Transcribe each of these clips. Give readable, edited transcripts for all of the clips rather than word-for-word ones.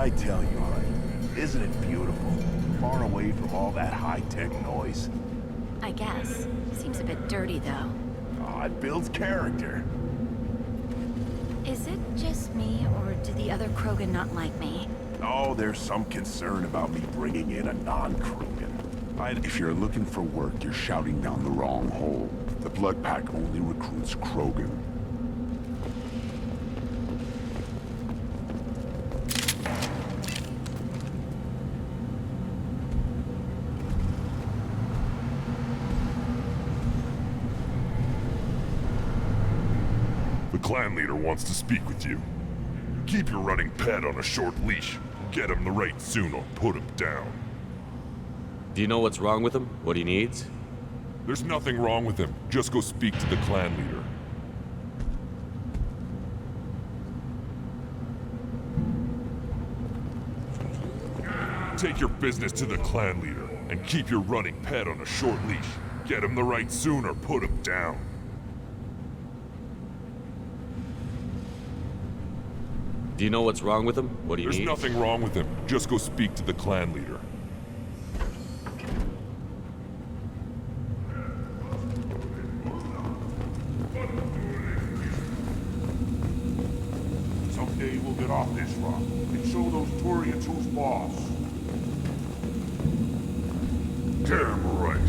I tell you, honey, isn't it beautiful? Far away from all that high-tech noise. I guess. Seems a bit dirty, though. Oh, it builds character. Is it just me, or do the other Krogan not like me? Oh, there's some concern about me bringing in a non-Krogan. If you're looking for work, you're shouting down the wrong hole. The Blood Pack only recruits Krogan. The clan leader wants to speak with you. Keep your running pet on a short leash. Get him the right soon or put him down. Do you know what's wrong with him? What he needs? There's nothing wrong with him. Just go speak to the clan leader. Take your business to the clan leader, and keep your running pet on a short leash. Get him the right soon or put him down. Do you know what's wrong with him? What he There's needs? nothing wrong with him. Just go speak to the clan leader. Someday we'll get off this rock and show those Turians who's boss. Damn right.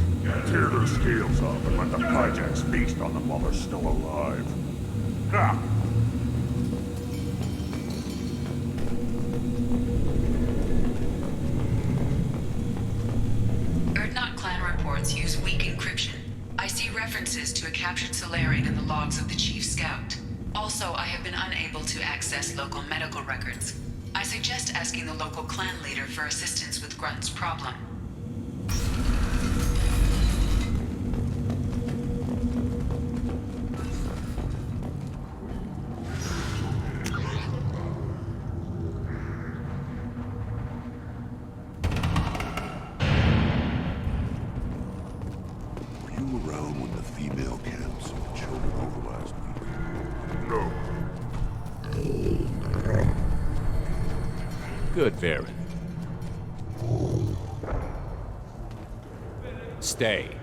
Tear their scales off and let the Pyjaks feast on them while they're still alive. Ha! Use weak encryption. I see references to a captured Solarian in the logs of the Chief Scout. Also, I have been unable to access local medical records. I suggest asking the local clan leader for assistance with Grunt's problem. Around when the female camps and the children over last week? No. Good, Varen. Stay.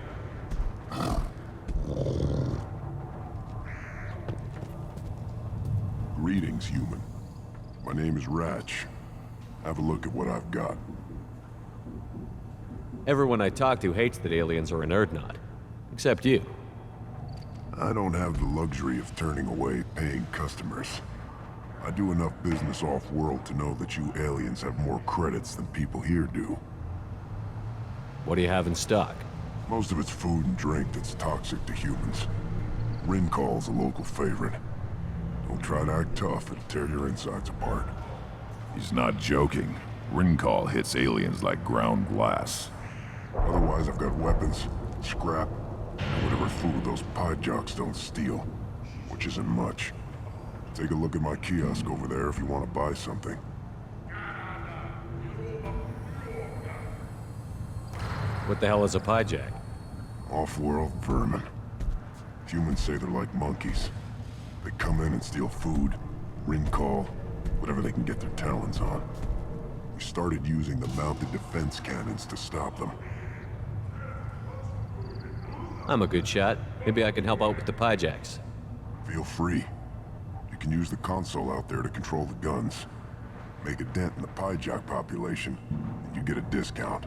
Greetings, human. My name is Ratch. Have a look at what I've got. Everyone I talk to hates that aliens are an Urdnot. Except you. I don't have the luxury of turning away paying customers. I do enough business off-world to know that you aliens have more credits than people here do. What do you have in stock? Most of it's food and drink that's toxic to humans. Rincall's a local favorite. Don't try to act tough, it'll tear your insides apart. He's not joking. Rincall hits aliens like ground glass. Otherwise, I've got weapons, scrap, and whatever food those Pyjaks don't steal, which isn't much. Take a look at my kiosk over there if you want to buy something. What the hell is a Pyjak? Off-world vermin. Humans say they're like monkeys. They come in and steal food, Rincall, whatever they can get their talons on. We started using the mounted defense cannons to stop them. I'm a good shot. Maybe I can help out with the Pyjaks. Feel free. You can use the console out there to control the guns. Make a dent in the Pyjak population, and you get a discount.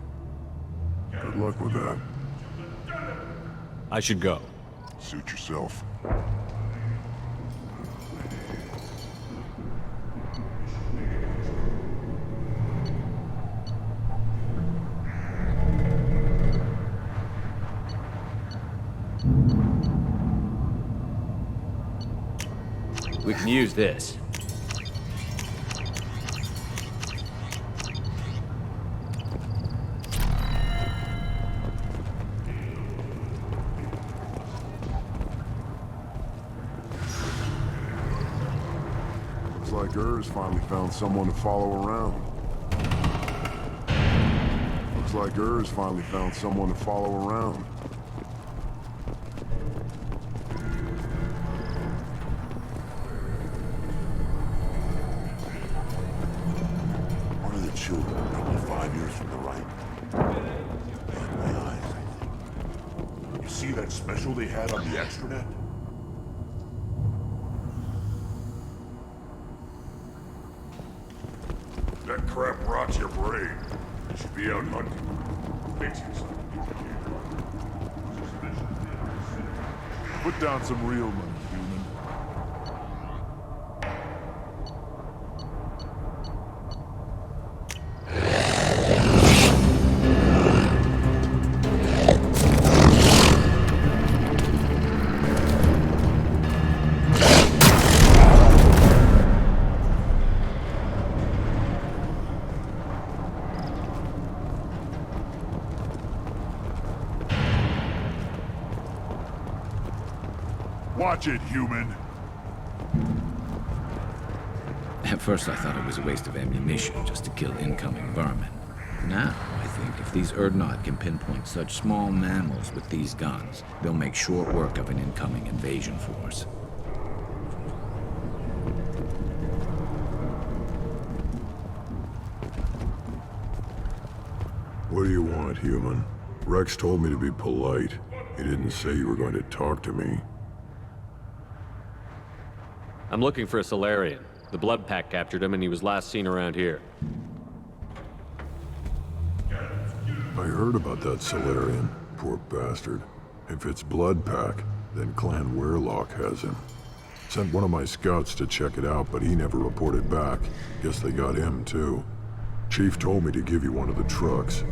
Good luck with that. I should go. Suit yourself. We can use this. Looks like Ur's finally found someone to follow around. Looks like Ur's finally found someone to follow around. Maybe 5 years from the right. In my eyes, I think. You see that special they had on the extranet? That crap rots your brain. You should be out hunting. Fix yourself. Put down some real money, human. Watch it, human. At first I thought it was a waste of ammunition just to kill incoming vermin. Now, I think if these Urdnot can pinpoint such small mammals with these guns, they'll make short work of an incoming invasion force. What do you want, human? Rex told me to be polite. He didn't say you were going to talk to me. I'm looking for a Solarian. The Blood Pack captured him and he was last seen around here. I heard about that Solarian. Poor bastard. If it's Blood Pack, then Clan Weirlock has him. Sent one of my scouts to check it out, but he never reported back. Guess they got him, too. Chief told me to give you one of the trucks.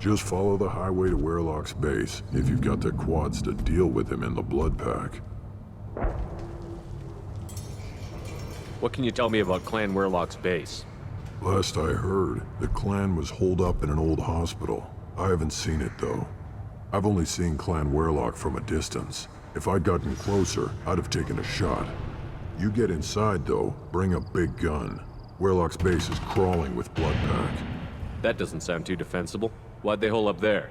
Just follow the highway to Weirlock's base, if you've got the quads to deal with him in the Blood Pack. What can you tell me about Clan Weirlock's base? Last I heard, the clan was holed up in an old hospital. I haven't seen it, though. I've only seen Clan Weirlock from a distance. If I'd gotten closer, I'd have taken a shot. You get inside, though, bring a big gun. Weirlock's base is crawling with Blood Pack. That doesn't sound too defensible. Why'd they hole up there?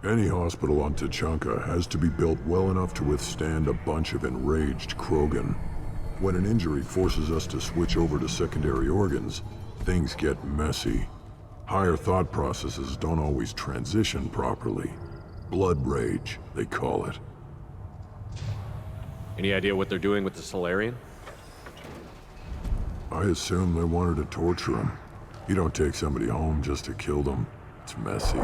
Any hospital on Tachanka has to be built well enough to withstand a bunch of enraged Krogan. When an injury forces us to switch over to secondary organs, things get messy. Higher thought processes don't always transition properly. Blood rage, they call it. Any idea what they're doing with the Solarian? I assume they wanted to torture him. You don't take somebody home just to kill them. It's messy.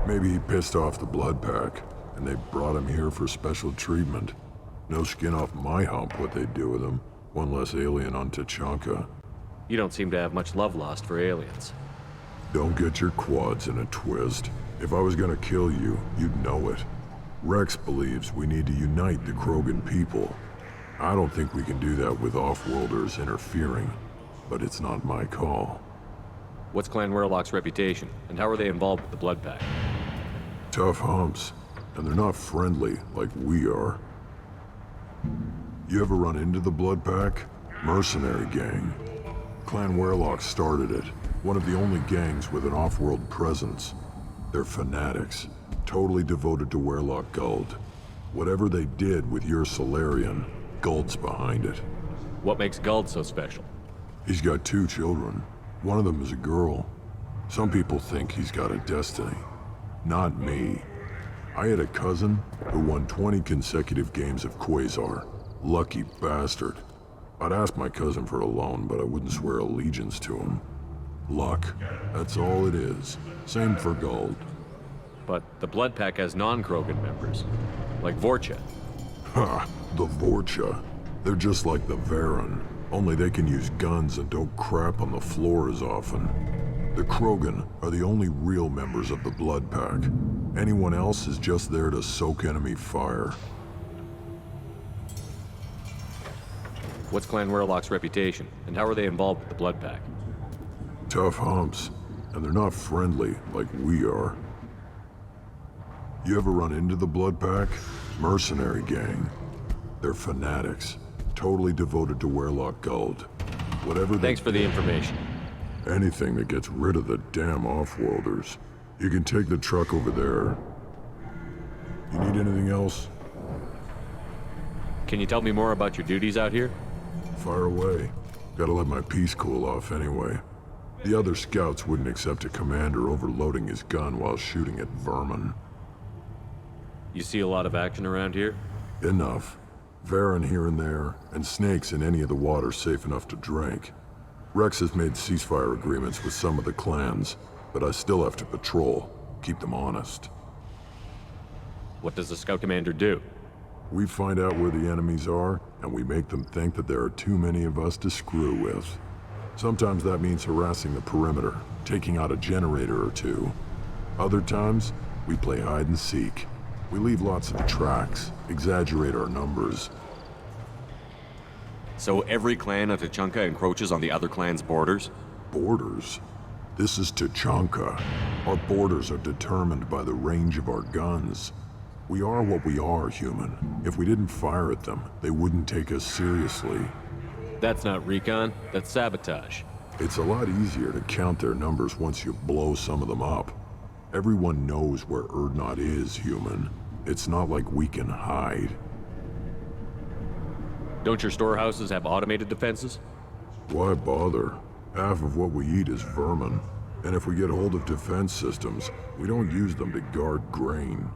Maybe he pissed off the Blood Pack, and they brought him here for special treatment. No skin off my hump what they'd do with him. One less alien on Tachanka. You don't seem to have much love lost for aliens. Don't get your quads in a twist. If I was gonna kill you, you'd know it. Rex believes we need to unite the Krogan people. I don't think we can do that with off-worlders interfering, but it's not my call. What's Clan Weirlock's reputation, and how are they involved with the Blood Pack? Tough humps, and they're not friendly like we are. You ever run into the Blood Pack? Mercenary gang. Clan Weirlock started it. One of the only gangs with an off-world presence. They're fanatics, totally devoted to Weirlock Guld. Whatever they did with your Solarian, Guld's behind it. What makes Guld so special? He's got 2 children. One of them is a girl. Some people think he's got a destiny. Not me. I had a cousin who won 20 consecutive games of Quasar. Lucky bastard. I'd ask my cousin for a loan, but I wouldn't swear allegiance to him. Luck. That's all it is. Same for Guld. But the Blood Pack has non-Krogan members, like Vorcha. Ha! The Vorcha. They're just like the Varen, only they can use guns and don't crap on the floor as often. The Krogan are the only real members of the Blood Pack. Anyone else is just there to soak enemy fire. What's Clan Weirlock's reputation, and how are they involved with the Blood Pack? Tough humps, and they're not friendly like we are. You ever run into the Blood Pack? Mercenary gang. They're fanatics, totally devoted to Weirlock Guld. Whatever they Thanks for the information. Anything that gets rid of the damn off-worlders. You can take the truck over there. You need anything else? Can you tell me more about your duties out here? Fire away. Gotta let my piece cool off anyway. The other scouts wouldn't accept a commander overloading his gun while shooting at vermin. You see a lot of action around here? Enough. Varen here and there, and snakes in any of the water safe enough to drink. Rex has made ceasefire agreements with some of the clans, but I still have to patrol, keep them honest. What does the scout commander do? We find out where the enemies are, and we make them think that there are too many of us to screw with. Sometimes that means harassing the perimeter, taking out a generator or two. Other times, we play hide and seek. We leave lots of tracks, exaggerate our numbers. So every clan of Tachanka encroaches on the other clan's borders? Borders? This is Tachanka. Our borders are determined by the range of our guns. We are what we are, human. If we didn't fire at them, they wouldn't take us seriously. That's not recon, that's sabotage. It's a lot easier to count their numbers once you blow some of them up. Everyone knows where Urdnot is, human. It's not like we can hide. Don't your storehouses have automated defenses? Why bother? Half of what we eat is vermin. And if we get hold of defense systems, we don't use them to guard grain.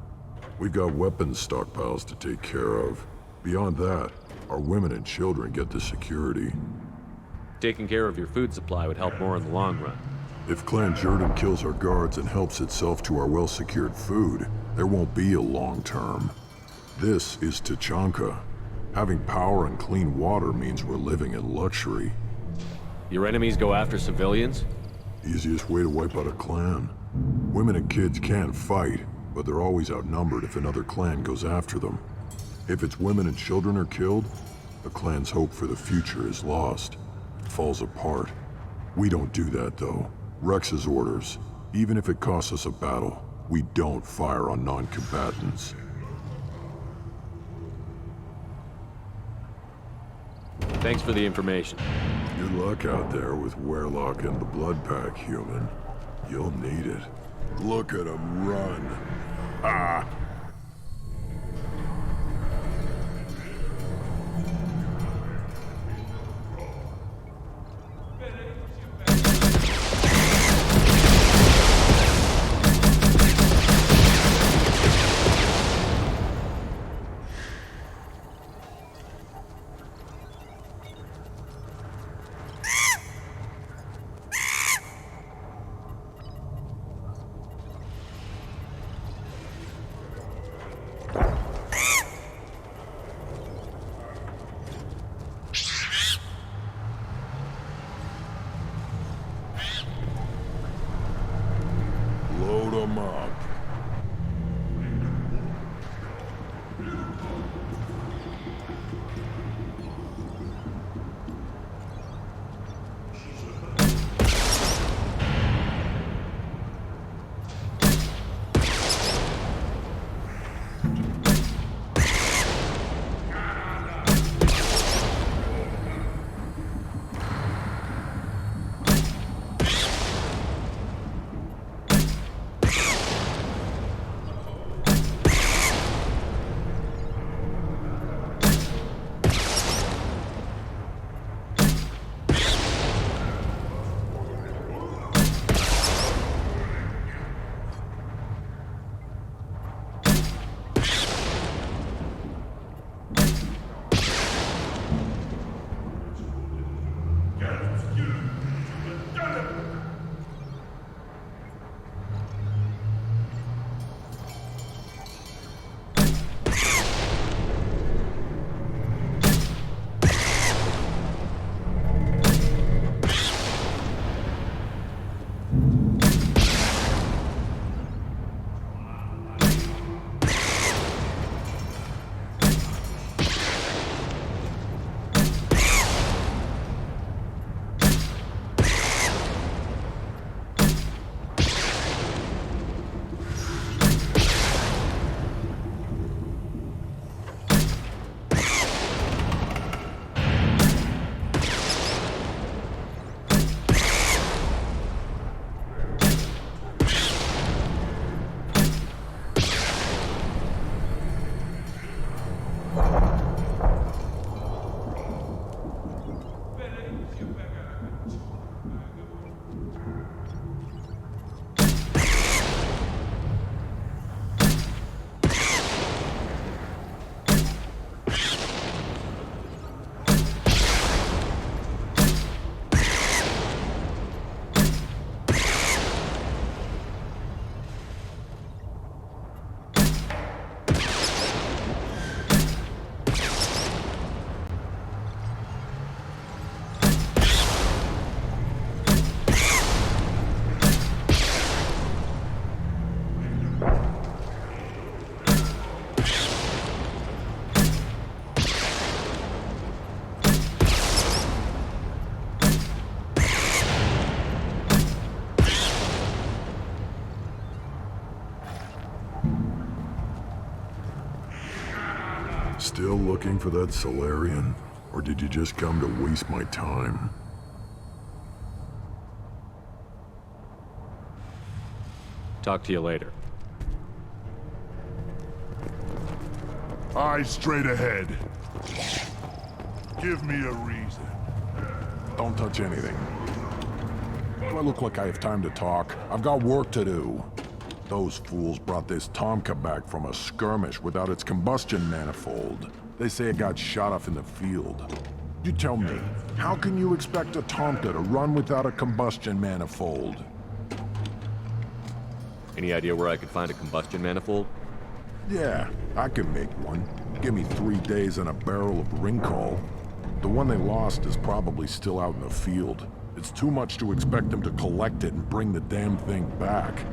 We've got weapons stockpiles to take care of. Beyond that, our women and children get the security. Taking care of your food supply would help more in the long run. If Clan Jordan kills our guards and helps itself to our well-secured food, there won't be a long term. This is Tachanka. Having power and clean water means we're living in luxury. Your enemies go after civilians? Easiest way to wipe out a clan. Women and kids can fight, but they're always outnumbered if another clan goes after them. If its women and children are killed, the clan's hope for the future is lost. It falls apart. We don't do that, though. Rex's orders. Even if it costs us a battle, we don't fire on non-combatants. Thanks for the information. Good luck out there with Werlock and the Blood Pack, human. You'll need it. Look at him run. Ah! Load 'em up. Still looking for that Solarian? Or did you just come to waste my time? Talk to you later. Eyes straight ahead. Give me a reason. Don't touch anything. Do I look like I have time to talk? I've got work to do. Those fools brought this Tomka back from a skirmish without its combustion manifold. They say it got shot off in the field. You tell me, how can you expect a Tomka to run without a combustion manifold? Any idea where I could find a combustion manifold? Yeah, I can make one. Give me 3 days and a barrel of Ringcall. The one they lost is probably still out in the field. It's too much to expect them to collect it and bring the damn thing back.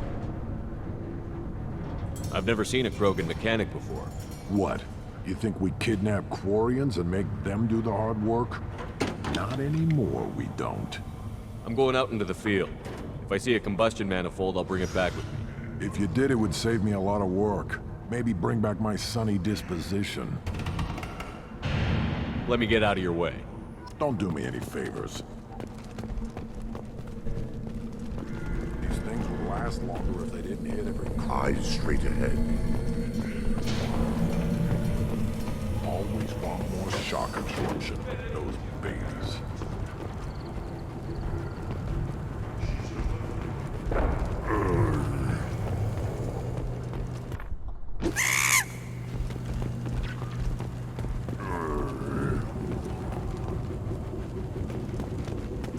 I've never seen a Krogan mechanic before. What? You think we kidnap Quarians and make them do the hard work? Not anymore, we don't. I'm going out into the field. If I see a combustion manifold, I'll bring it back with me. If you did, it would save me a lot of work. Maybe bring back my sunny disposition. Let me get out of your way. Don't do me any favors. These things would last longer if they didn't hit every... Eyes straight ahead. Always want more shock absorption. Those babies.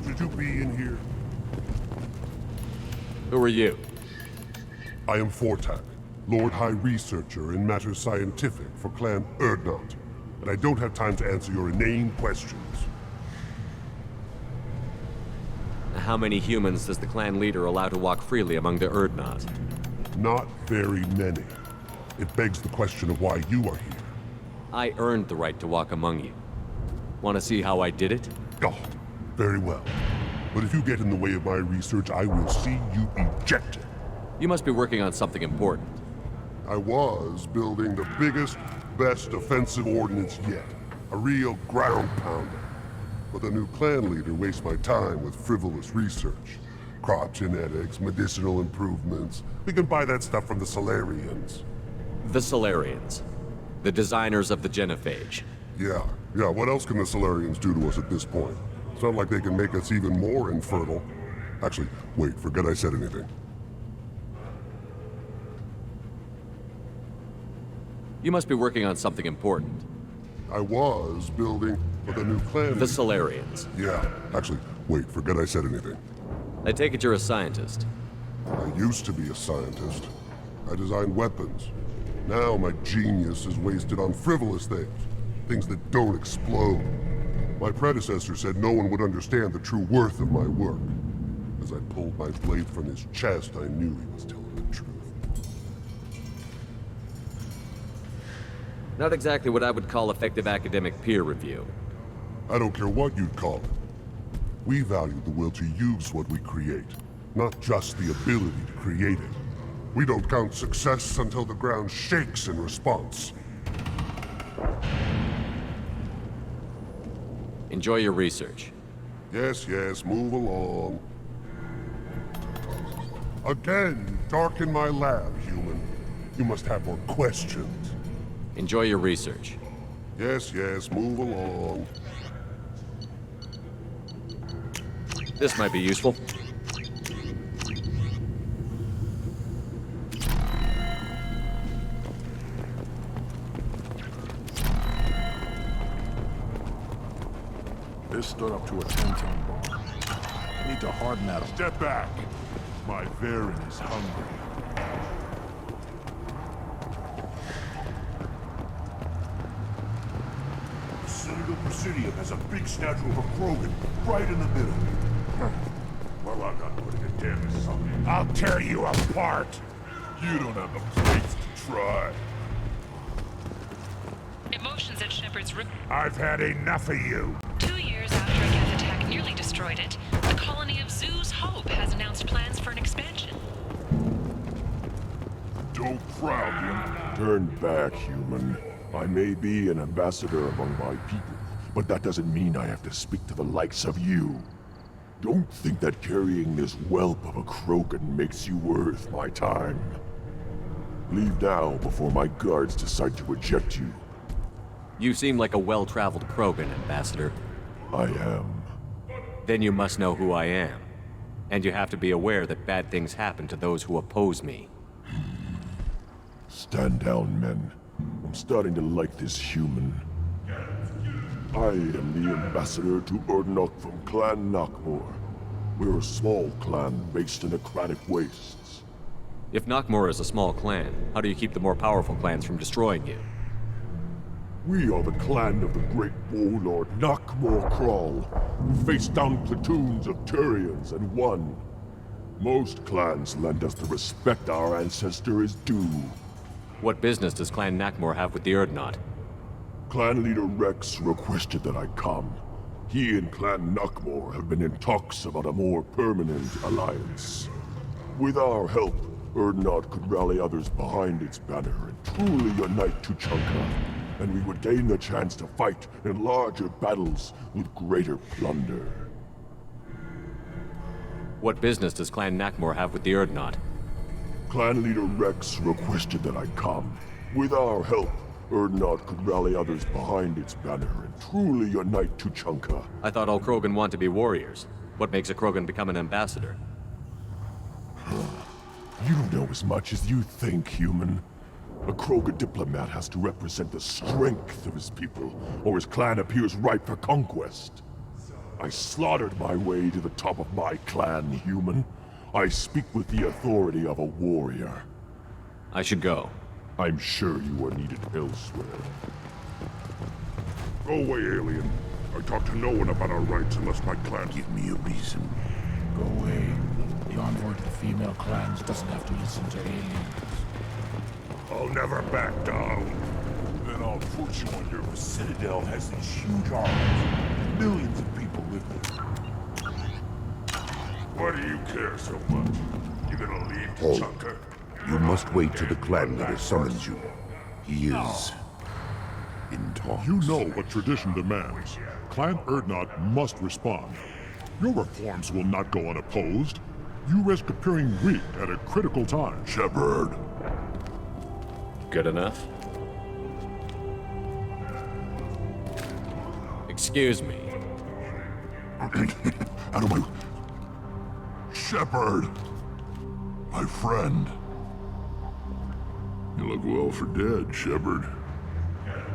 Should you be in here? Who are you? I am Fortak, Lord High Researcher in matters scientific for Clan Urdnot, and I don't have time to answer your inane questions. How many humans does the clan leader allow to walk freely among the Urdnot? Not very many. It begs the question of why you are here. I earned the right to walk among you. Want to see how I did it? Oh, very well. But if you get in the way of my research, I will see you ejected. You must be working on something important. I was building the biggest, best offensive ordnance yet. A real ground pounder. But the new clan leader wastes my time with frivolous research. Crop genetics, medicinal improvements. We can buy that stuff from the Solarians. The Solarians. The designers of the genophage. Yeah, what else can the Solarians do to us at this point? It's not like they can make us even more infertile. Actually, wait, forget I said anything. You must be working on something important. I was building, but the new clan... The Solarians. Yeah, actually, wait, forget I said anything. I take it you're a scientist. I used to be a scientist. I designed weapons. Now my genius is wasted on frivolous things. Things that don't explode. My predecessor said no one would understand the true worth of my work. As I pulled my blade from his chest, I knew he was telling the truth. Not exactly what I would call effective academic peer review. I don't care what you'd call it. We value the will to use what we create, not just the ability to create it. We don't count success until the ground shakes in response. Enjoy your research. Yes, move along. Again, you darken my lab, human. You must have more questions. Enjoy your research. Yes, move along. This might be useful. This stood up to a 10-ton bomb. Need to harden that up. Step back. My Varen is hungry. Citadel Presidium has a big statue of a Krogan right in the middle. Well, I'm not putting a damn something. I'll tear you apart! You don't have the plates to try. Emotions at Shepard's Room. I've had enough of you. 2 years after a Geth attack nearly destroyed it, the colony of Zoo's Hope has announced plans for an expansion. Don't crowd him. Turn back, human. I may be an ambassador among my people, but that doesn't mean I have to speak to the likes of you. Don't think that carrying this whelp of a Krogan makes you worth my time. Leave now before my guards decide to eject you. You seem like a well-traveled Krogan, Ambassador. I am. Then you must know who I am. And you have to be aware that bad things happen to those who oppose me. Stand down, men. I'm starting to like this human. I am the ambassador to Urdnot from Clan Nakmor. We're a small clan based in aquatic wastes. If Nakmor is a small clan, how do you keep the more powerful clans from destroying you? We are the clan of the great warlord Nakmor Krawl, who faced down platoons of Turians and won. Most clans lend us the respect our ancestor is due. What business does Clan Nakmor have with the Urdnot? Clan leader Rex requested that I come. He and Clan Nakmor have been in talks about a more permanent alliance. With our help, Urdnot could rally others behind its banner and truly unite Tuchanka, and we would gain the chance to fight in larger battles with greater plunder. What business does Clan Nakmor have with the Urdnot? Clan leader Rex requested that I come. With our help, Urdnot could rally others behind its banner and truly unite Tuchanka. I thought all Krogan want to be warriors. What makes a Krogan become an ambassador? You don't know as much as you think, human. A Krogan diplomat has to represent the strength of his people, or his clan appears ripe for conquest. I slaughtered my way to the top of my clan, human. I speak with the authority of a warrior. I should go. I'm sure you are needed elsewhere. Go away, alien. I talk to no one about our rights unless my clan... Give me a reason. Go away. The envoy to the female clans doesn't have to listen to aliens. I'll never back down. Then I'll put you on your citadel has these huge armies. Millions of people live there. Why do you care so much? You gonna leave Hold. Tuchanka? You must wait till the clan leader summons you. He is in talks. You know what tradition demands. Clan Urdnot must respond. Your reforms will not go unopposed. You risk appearing weak at a critical time. Shepard. Good enough? Excuse me. Out of my... Shepard! My friend. You look well for dead, Shepard.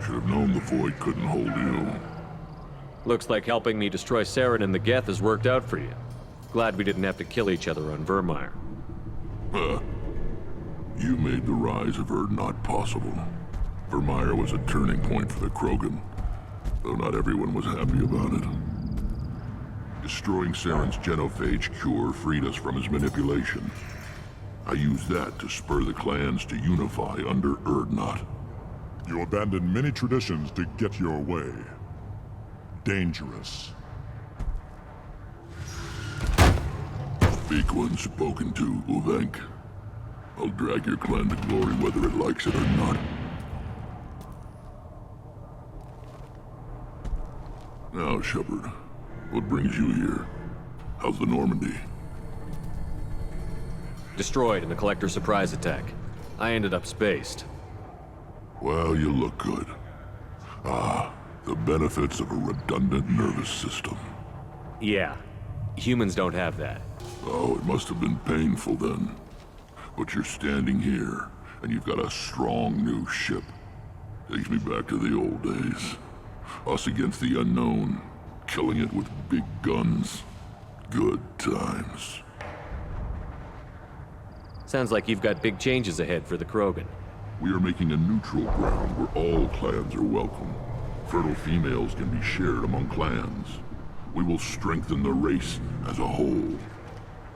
Should have known the Void couldn't hold you. Looks like helping me destroy Saren and the Geth has worked out for you. Glad we didn't have to kill each other on Vermeer. You made the rise of Urdnot possible. Vermeer was a turning point for the Krogan, though not everyone was happy about it. Destroying Saren's genophage cure freed us from his manipulation. I used that to spur the clans to unify under Urdnot. You abandoned many traditions to get your way. Dangerous. Speak when spoken to, Uvenk. I'll drag your clan to glory whether it likes it or not. Now, Shepard, what brings you here? How's the Normandy? Destroyed in a Collector surprise attack. I ended up spaced. Well, you look good. Ah, the benefits of a redundant nervous system. Yeah. Humans don't have that. Oh, it must have been painful then. But you're standing here, and you've got a strong new ship. Takes me back to the old days. Us against the unknown, killing it with big guns. Good times. Sounds like you've got big changes ahead for the Krogan. We are making a neutral ground where all clans are welcome. Fertile females can be shared among clans. We will strengthen the race as a whole.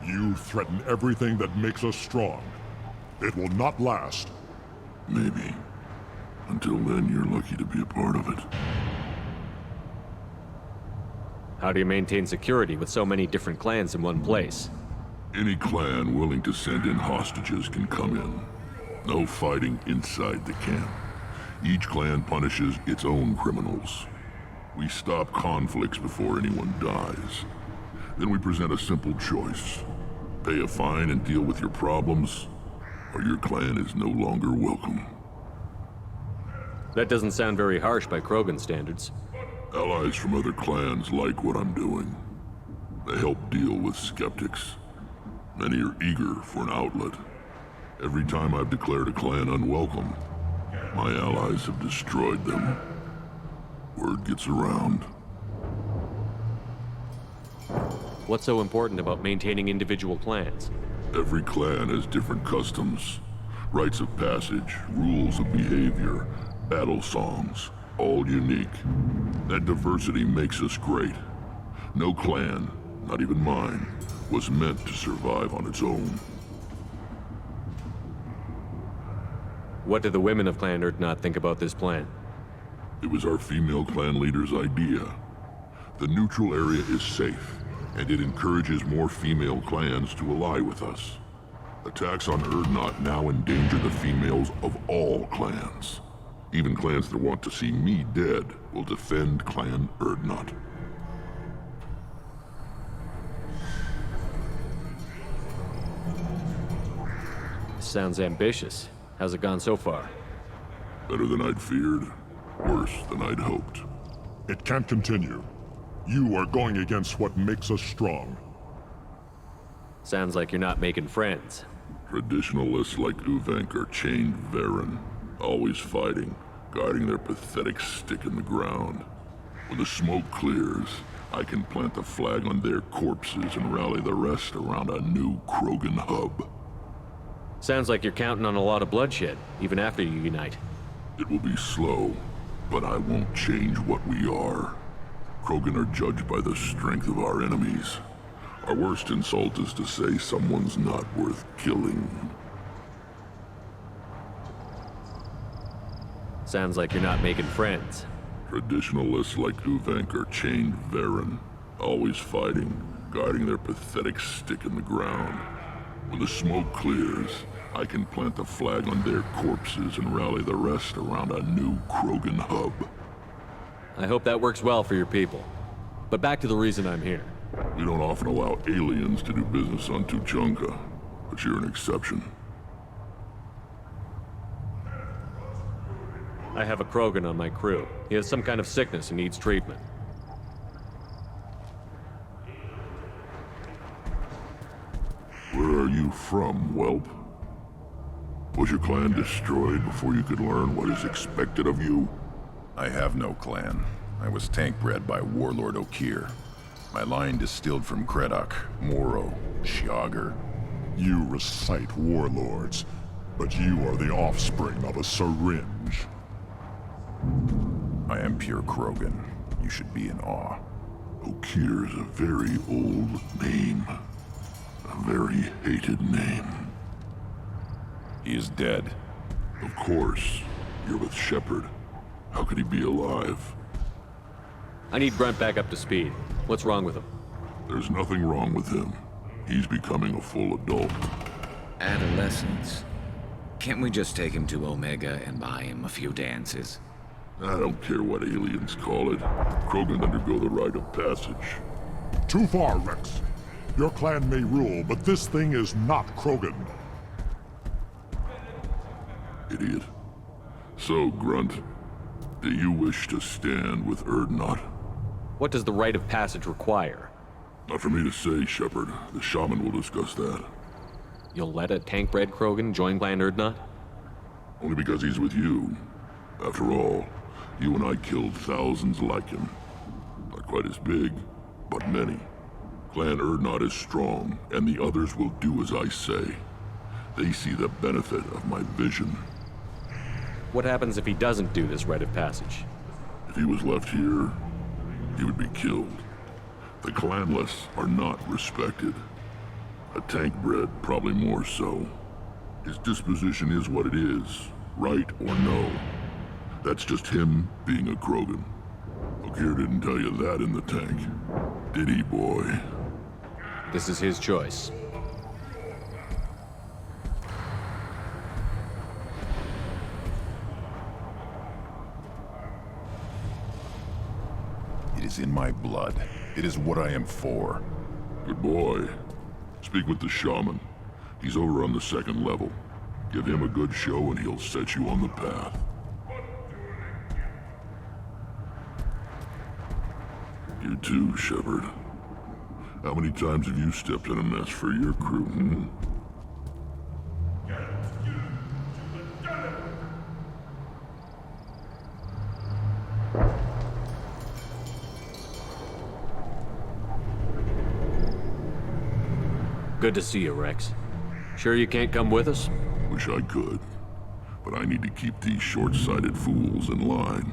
You threaten everything that makes us strong. It will not last. Maybe. Until then, you're lucky to be a part of it. How do you maintain security with so many different clans in one place? Any clan willing to send in hostages can come in. No fighting inside the camp. Each clan punishes its own criminals. We stop conflicts before anyone dies. Then we present a simple choice. Pay a fine and deal with your problems, or your clan is no longer welcome. That doesn't sound very harsh by Krogan standards. Allies from other clans like what I'm doing. They help deal with skeptics. Many are eager for an outlet. Every time I've declared a clan unwelcome, my allies have destroyed them. Word gets around. What's so important about maintaining individual clans? Every clan has different customs, rites of passage, rules of behavior, battle songs, all unique. That diversity makes us great. No clan, not even mine, was meant to survive on its own. What do the women of Clan Urdnot think about this plan? It was our female clan leader's idea. The neutral area is safe, and it encourages more female clans to ally with us. Attacks on Urdnot now endanger the females of all clans. Even clans that want to see me dead will defend Clan Urdnot. Sounds ambitious. How's it gone so far? Better than I'd feared, worse than I'd hoped. It can't continue. You are going against what makes us strong. Sounds like you're not making friends. Traditionalists like Uvenk are chained Varen, always fighting, guarding their pathetic stick in the ground. When the smoke clears, I can plant the flag on their corpses and rally the rest around a new Krogan hub. Sounds like you're counting on a lot of bloodshed, even after you unite. It will be slow, but I won't change what we are. Krogan are judged by the strength of our enemies. Our worst insult is to say someone's not worth killing. Sounds like you're not making friends. Traditionalists like Uvenk are chained Varen, always fighting, guarding their pathetic stick in the ground. When the smoke clears, I can plant the flag on their corpses and rally the rest around a new Krogan hub. I hope that works well for your people. But back to the reason I'm here. We don't often allow aliens to do business on Tuchanka, but you're an exception. I have a Krogan on my crew. He has some kind of sickness and needs treatment. Where are you from, whelp? Was your clan destroyed before you could learn what is expected of you? I have no clan. I was tank bred by Warlord Okir. My line distilled from Kredok, Moro, Shiagar. You recite warlords, but you are the offspring of a syringe. I am pure Krogan. You should be in awe. Okir is a very old name. A very hated name. He is dead. Of course. You're with Shepard. How could he be alive? I need Brent back up to speed. What's wrong with him? There's nothing wrong with him. He's becoming a full adult. Adolescence. Can't we just take him to Omega and buy him a few dances? I don't care what aliens call it. Krogan undergo the rite of passage. Too far, Rex. Your clan may rule, but this thing is not Krogan. Idiot. So, Grunt, do you wish to stand with Urdnot? What does the rite of passage require? Not for me to say, Shepard. The shaman will discuss that. You'll let a tank-bred Krogan join Clan Urdnot? Only because he's with you. After all, you and I killed thousands like him. Not quite as big, but many. Clan Urdnot is strong, and the others will do as I say. They see the benefit of my vision. What happens if he doesn't do this rite of passage? If he was left here, he would be killed. The clanless are not respected. A tank bred, probably more so. His disposition is what it is, right or no. That's just him being a Krogan. Okir didn't tell you that in the tank, did he, boy? This is his choice. is in my blood. It is what I am for. Good boy. Speak with the shaman. He's over on the second level. Give him a good show and he'll set you on the path. You too, Shepard. How many times have you stepped in a mess for your crew, hmm? Good to see you, Rex. Sure you can't come with us? Wish I could. But I need to keep these short-sighted fools in line.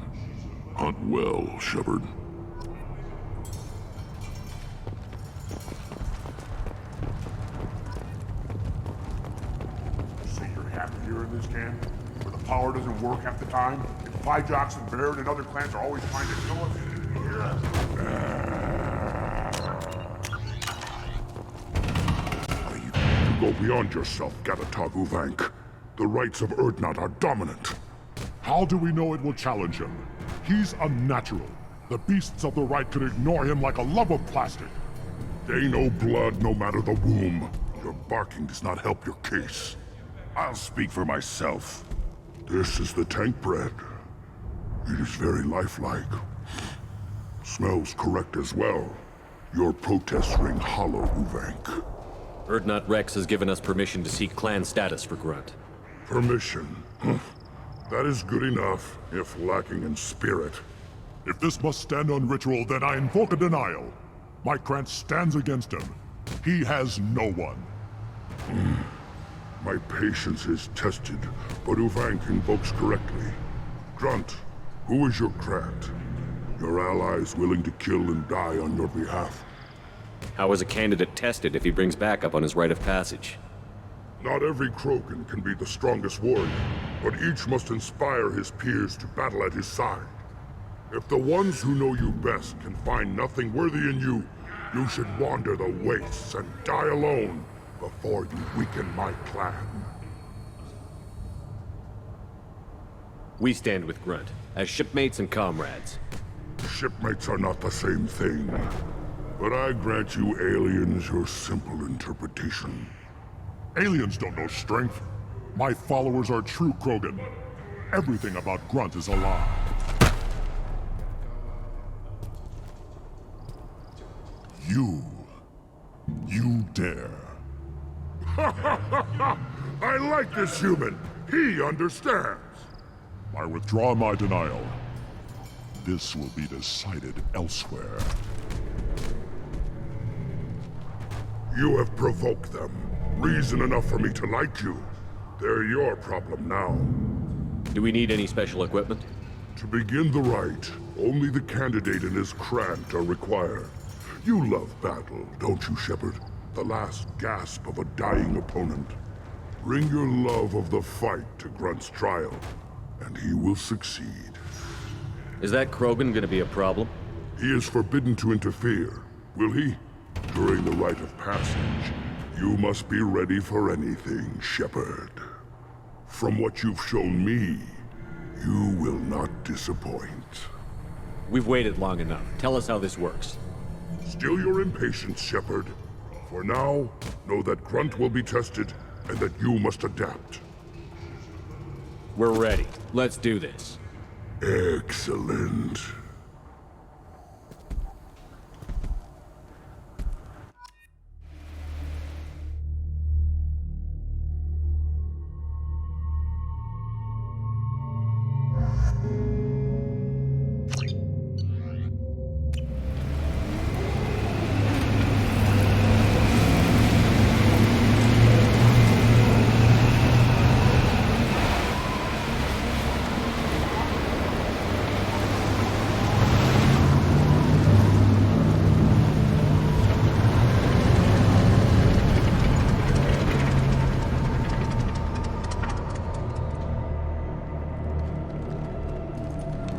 Hunt well, Shepard. Say you're happy here in this camp? Where the power doesn't work half the time? And Flyjocks and Baird and other clans are always trying to kill us? You go beyond yourself, Gatatog Uvank. The rights of Urdnot are dominant. How do we know it will challenge him? He's unnatural. The beasts of the right could ignore him like a lump of plastic. They know blood no matter the womb. Your barking does not help your case. I'll speak for myself. This is the tank bread. It is very lifelike. Smells correct as well. Your protests ring hollow, Uvank. Urdnot Rex has given us permission to seek clan status for Grunt. Permission? That is good enough, if lacking in spirit. If this must stand on ritual, then I invoke a denial. My Krantz stands against him. He has no one. My patience is tested, but Uvank invokes correctly. Grunt, who is your Krant? Your allies willing to kill and die on your behalf? How is a candidate tested if he brings backup on his rite of passage? Not every Krogan can be the strongest warrior, but each must inspire his peers to battle at his side. If the ones who know you best can find nothing worthy in you, you should wander the wastes and die alone before you weaken my clan. We stand with Grunt, as shipmates and comrades. Shipmates are not the same thing, but I grant you aliens your simple interpretation. Aliens don't know strength. My followers are true Krogan. Everything about Grunt is a lie. You dare. I like this human. He understands. I withdraw my denial. This will be decided elsewhere. You have provoked them. Reason enough for me to like you. They're your problem now. Do we need any special equipment? To begin the rite, only the candidate and his Krant are required. You love battle, don't you, Shepard? The last gasp of a dying opponent. Bring your love of the fight to Grunt's trial, and he will succeed. Is that Krogan gonna be a problem? He is forbidden to interfere, will he? During the rite of passage, you must be ready for anything, Shepard. From what you've shown me, you will not disappoint. We've waited long enough. Tell us how this works. Still your impatience, Shepard. For now, know that Grunt will be tested, and that you must adapt. We're ready. Let's do this. Excellent.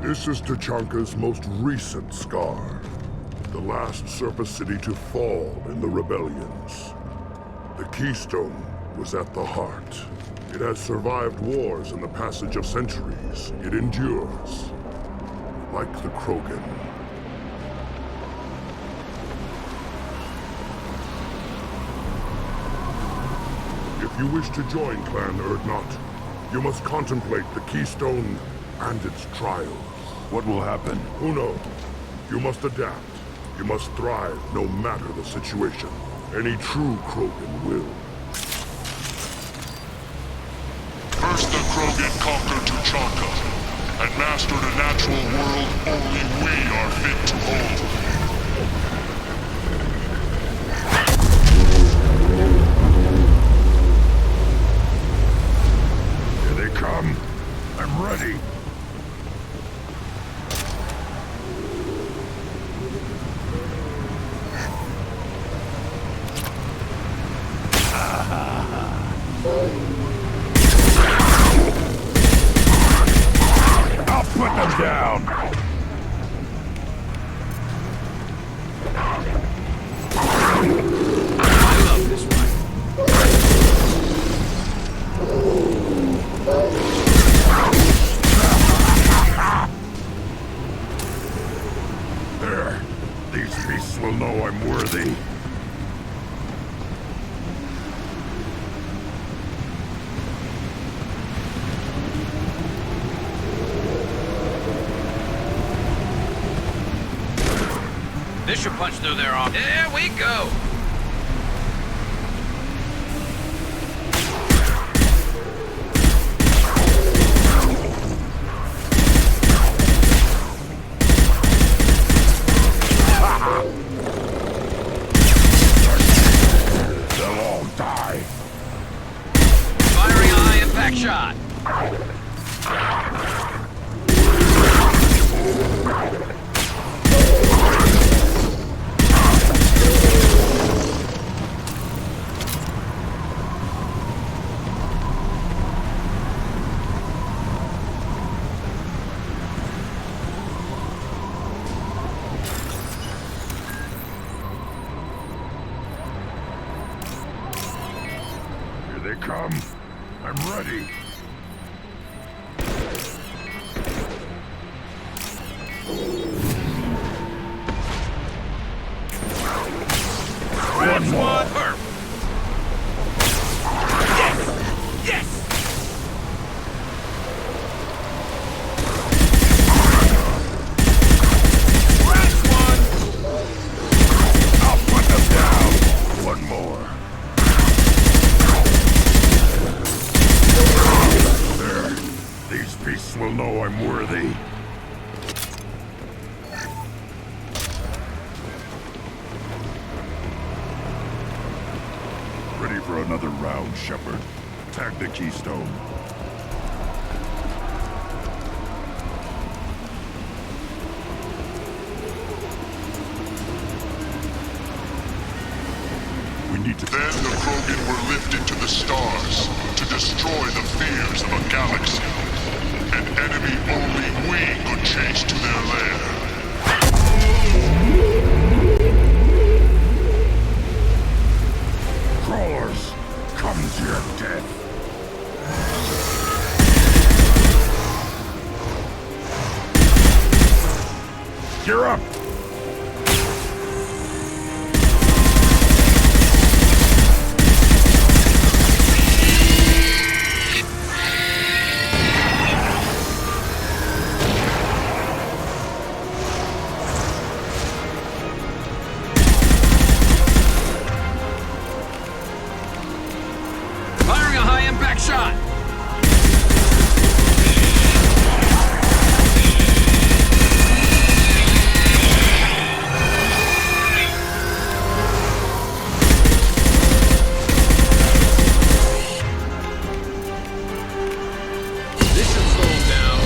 This is Tachanka's most recent scar. The last surface city to fall in the rebellions. The Keystone was at the heart. It has survived wars and the passage of centuries. It endures. Like the Krogan. If you wish to join Clan Urdnot, you must contemplate the Keystone and its trials. What will happen? Who knows? You must adapt. You must thrive no matter the situation. Any true Krogan will. First the Krogan conquered Tuchanka, and mastered a natural world only we are fit to hold. Here they come. I'm ready. I'll put them down! I love this one. There. These beasts will know I'm worthy. This should punch through their arm. There we go! They'll all die. Firing a high-impact shot. Here they come. I'm ready. Grabs one. Perp. Yes! Grabs one. I'll put them down! One more. There. These beasts will know I'm worthy. Ready for another round, Shepard. Tag the Keystone. We need to... Then the Krogan were lifted to the stars to destroy the fears of a galaxy. An enemy only we could chase to their lair. Crawlers, come to your death. Gear up! Firing a high-impact shot. This should slow him down.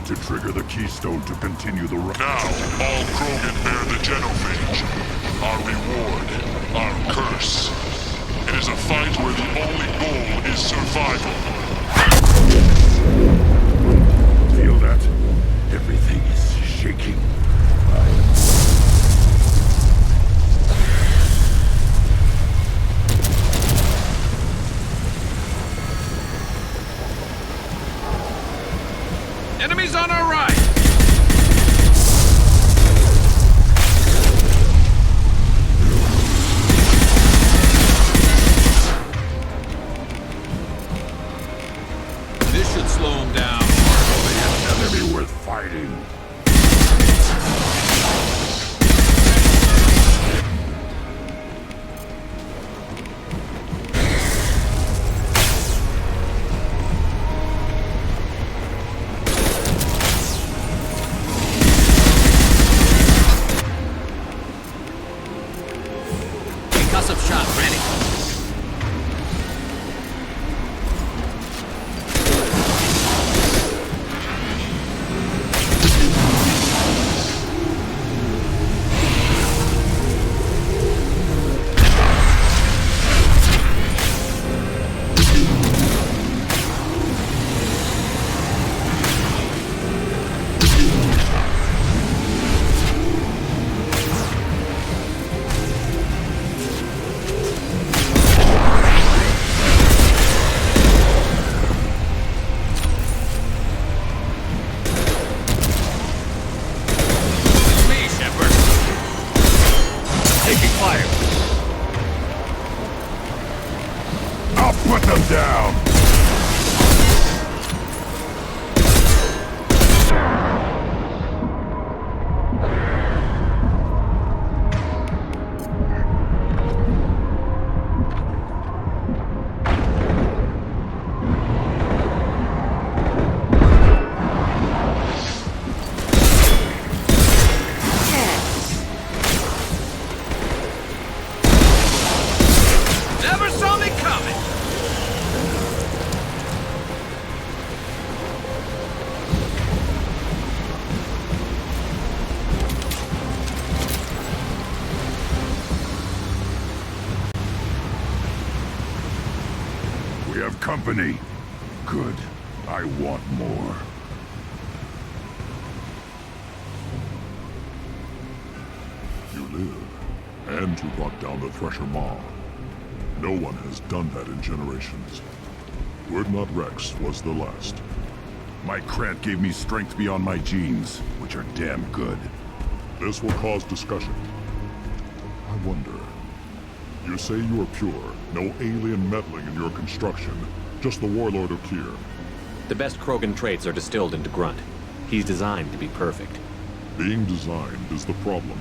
To trigger the keystone to continue the run. Now, all Krogan bear the genophage. Our reward, our curse. It is a fight where the only goal is survival. Feel that? Everything is shaking. Enemies on our right! This should slow him down. An enemy worth fighting. Concussive shot ready. I'll put them down! Never saw me coming! We have company. Good. I want more. You live, and you brought down the Thresher Maw. No one has done that in generations. Urdnot Rex was the last. My Krant gave me strength beyond my genes, which are damn good. This will cause discussion. I wonder. You say you are pure, no alien meddling in your construction, just the Warlord Okier. The best Krogan traits are distilled into Grunt. He's designed to be perfect. Being designed is the problem,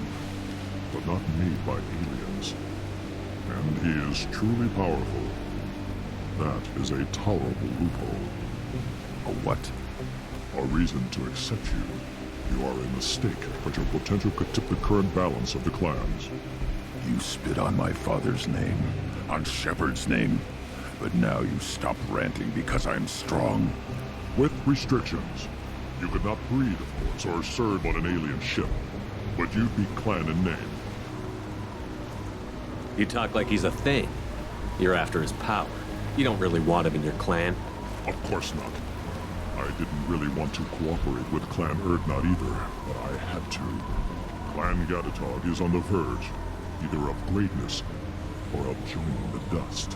but not made by aliens. And he is truly powerful. That is a tolerable loophole. A what? A reason to accept you. You are a mistake, but your potential could tip the current balance of the clans. You spit on my father's name, on Shepard's name, but now you stop ranting because I'm strong. With restrictions. You could not breed, of course, or serve on an alien ship, but you'd be clan in name. You talk like he's a thing. You're after his power. You don't really want him in your clan. Of course not. I didn't really want to cooperate with Clan Urdnot either, but I had to. Clan Gatatog is on the verge, either of greatness or of joining the dust.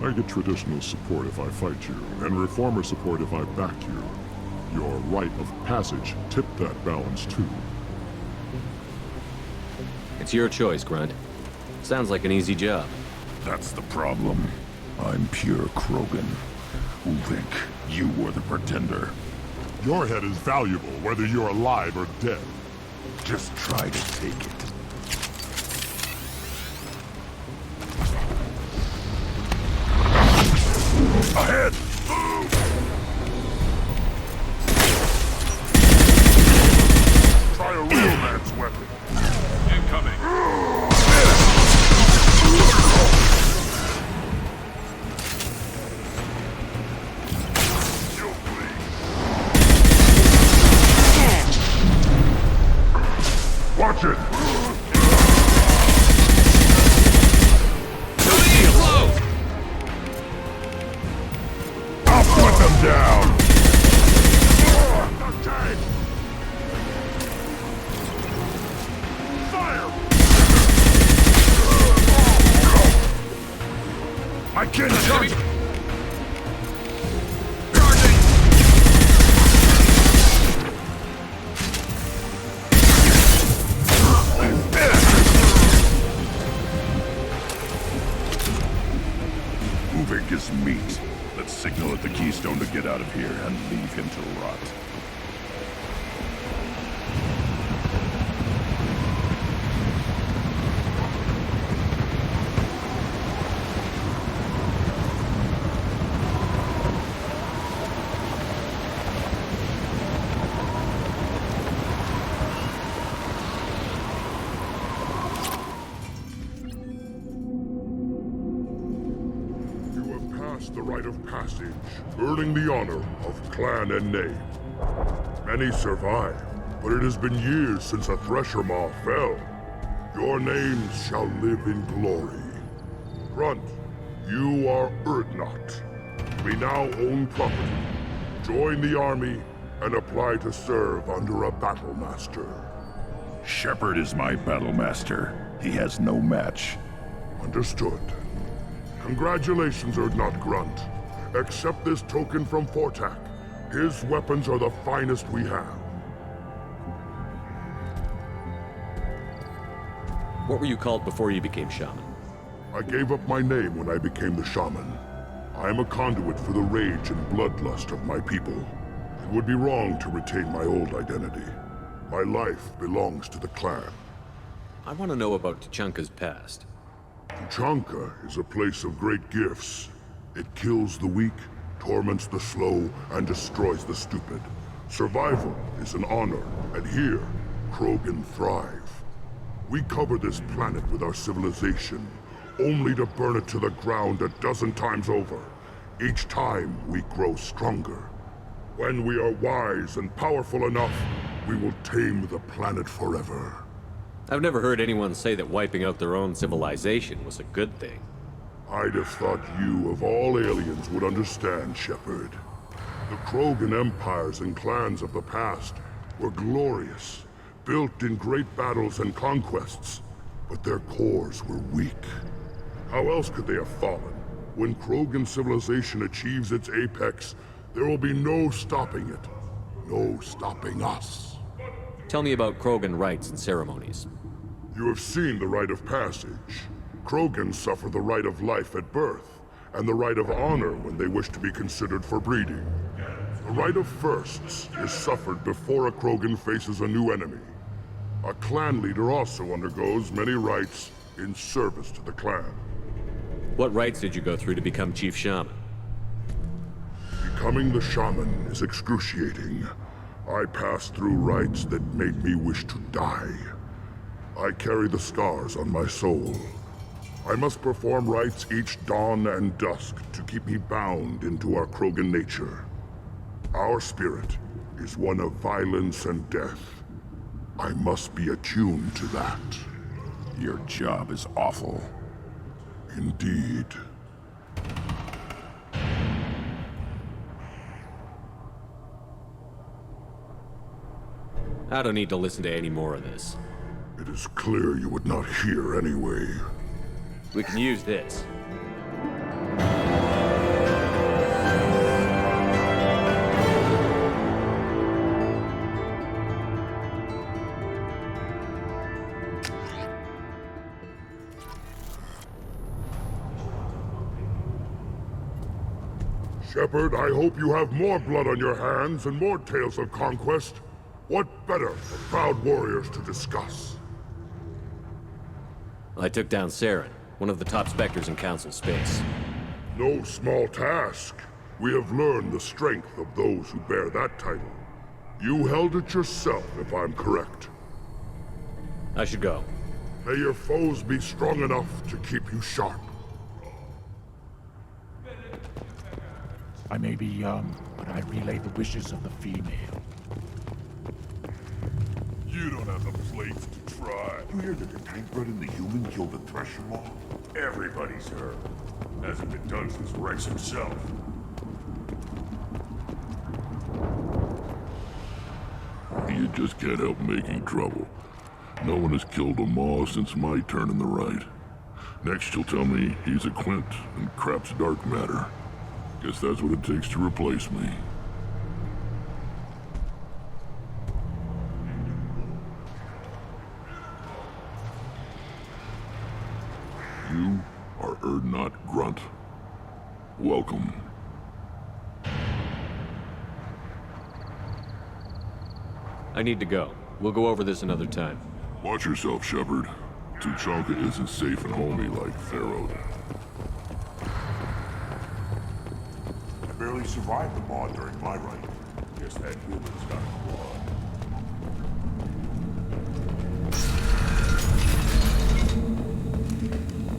I get traditional support if I fight you, and reformer support if I back you. Your rite of passage tipped that balance too. It's your choice, Grunt. Sounds like an easy job. That's the problem. I'm pure Krogan. Who think you were the pretender? Your head is valuable, whether you're alive or dead. Just try to take it. Ahead! Try a real man's weapon. Incoming. You'll bleed. Watch it! I'll put them down! Attack! Fire! I can't charge! Uvik is meat. Let's signal at the Keystone to get out of here and leave him to rot. The rite of passage, earning the honor of clan and name. Many survive, but it has been years since a Thresher Maw fell. Your names shall live in glory. Grunt, you are Urdnot. We now own property. Join the army and apply to serve under a battle master. Shepard is my battle master. He has no match. Understood. Congratulations, Urdnot Grunt. Accept this token from Fortak. His weapons are the finest we have. What were you called before you became shaman? I gave up my name when I became the shaman. I am a conduit for the rage and bloodlust of my people. It would be wrong to retain my old identity. My life belongs to the clan. I want to know about Tuchanka's past. Tuchanka is a place of great gifts. It kills the weak, torments the slow, and destroys the stupid. Survival is an honor, and here, Krogan thrive. We cover this planet with our civilization, only to burn it to the ground a dozen times over. Each time, we grow stronger. When we are wise and powerful enough, we will tame the planet forever. I've never heard anyone say that wiping out their own civilization was a good thing. I'd have thought you, of all aliens, would understand, Shepard. The Krogan empires and clans of the past were glorious, built in great battles and conquests, but their cores were weak. How else could they have fallen? When Krogan civilization achieves its apex, there will be no stopping it. No stopping us. Tell me about Krogan rites and ceremonies. You have seen the rite of passage. Krogans suffer the rite of life at birth, and the rite of honor when they wish to be considered for breeding. The rite of firsts is suffered before a Krogan faces a new enemy. A clan leader also undergoes many rites in service to the clan. What rites did you go through to become Chief Shaman? Becoming the shaman is excruciating. I passed through rites that made me wish to die. I carry the scars on my soul. I must perform rites each dawn and dusk to keep me bound into our Krogan nature. Our spirit is one of violence and death. I must be attuned to that. Your job is awful. Indeed. I don't need to listen to any more of this. It is clear you would not hear anyway. We can use this. Shepard, I hope you have more blood on your hands and more tales of conquest. What better for proud warriors to discuss? I took down Saren, one of the top specters in Council space. No small task. We have learned the strength of those who bear that title. You held it yourself, if I'm correct. I should go. May your foes be strong enough to keep you sharp. I may be young, but I relay the wishes of the female. You don't have the plates to try. You hear that the tank bred and the human killed the Thresher Law? Everybody's heard. Hasn't been done since Rex himself. You just can't help making trouble. No one has killed a Maw since my turn in the right. Next you'll tell me he's a Quint and crap's dark matter. Guess that's what it takes to replace me. You are Urdnot Grunt. Welcome. I need to go. We'll go over this another time. Watch yourself, Shepard. Tuchanka isn't safe and homey like Pharaoh. I barely survived the Maw during my reign. Guess that human's got clawed.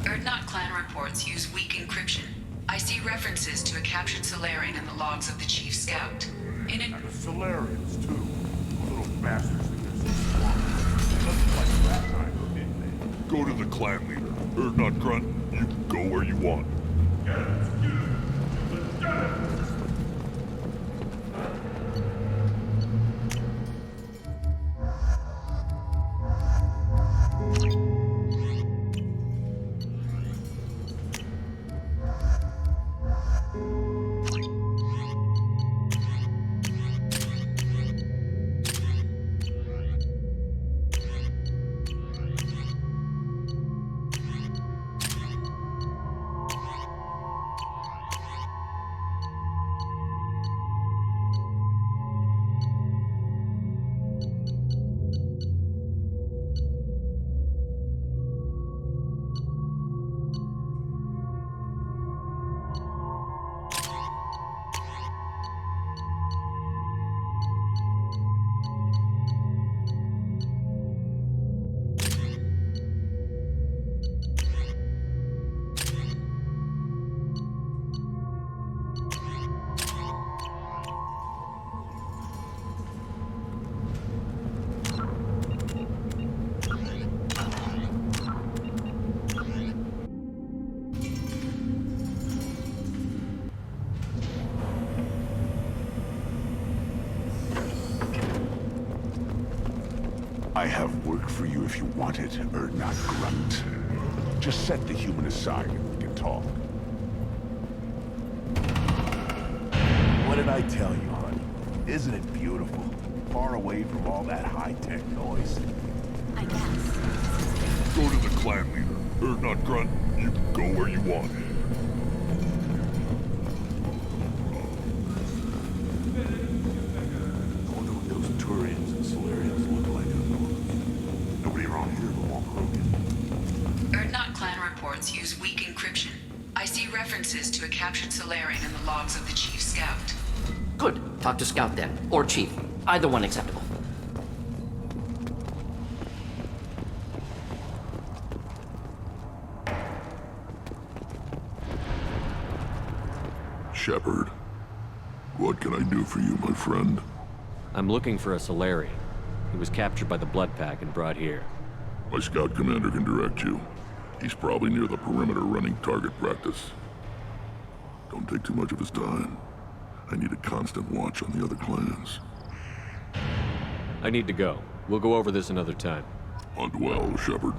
Urdnot clan reports use weak encryption. I see references to a captured Solarian in the logs of the Chief Scout. In it, And the Solarians, too. Those little bastards that get so smart. They look like that time, didn't they? Go to the clan leader. Urdnot Grunt, you can go where you want. I have work for you if you want it, Urdnot Grunt. Just set the human aside and we can talk. What did I tell you, honey? Isn't it beautiful? Far away from all that high-tech noise. I guess. Go to the clan leader. Urdnot Grunt, you can go where you want. I wonder what those Turians and Solarians look like up north. Nobody around here will walk Krogan. Urdnot clan reports use weak encryption. I see references to a captured Solarian in the logs of the Chief Scout. Good. Talk to Scout then. Or Chief. Either one acceptable. Shepard, what can I do for you, my friend? I'm looking for a Solarian. He was captured by the Blood Pack and brought here. My scout commander can direct you. He's probably near the perimeter running target practice. Don't take too much of his time. I need a constant watch on the other clans. I need to go. We'll go over this another time. Hunt well, Shepard.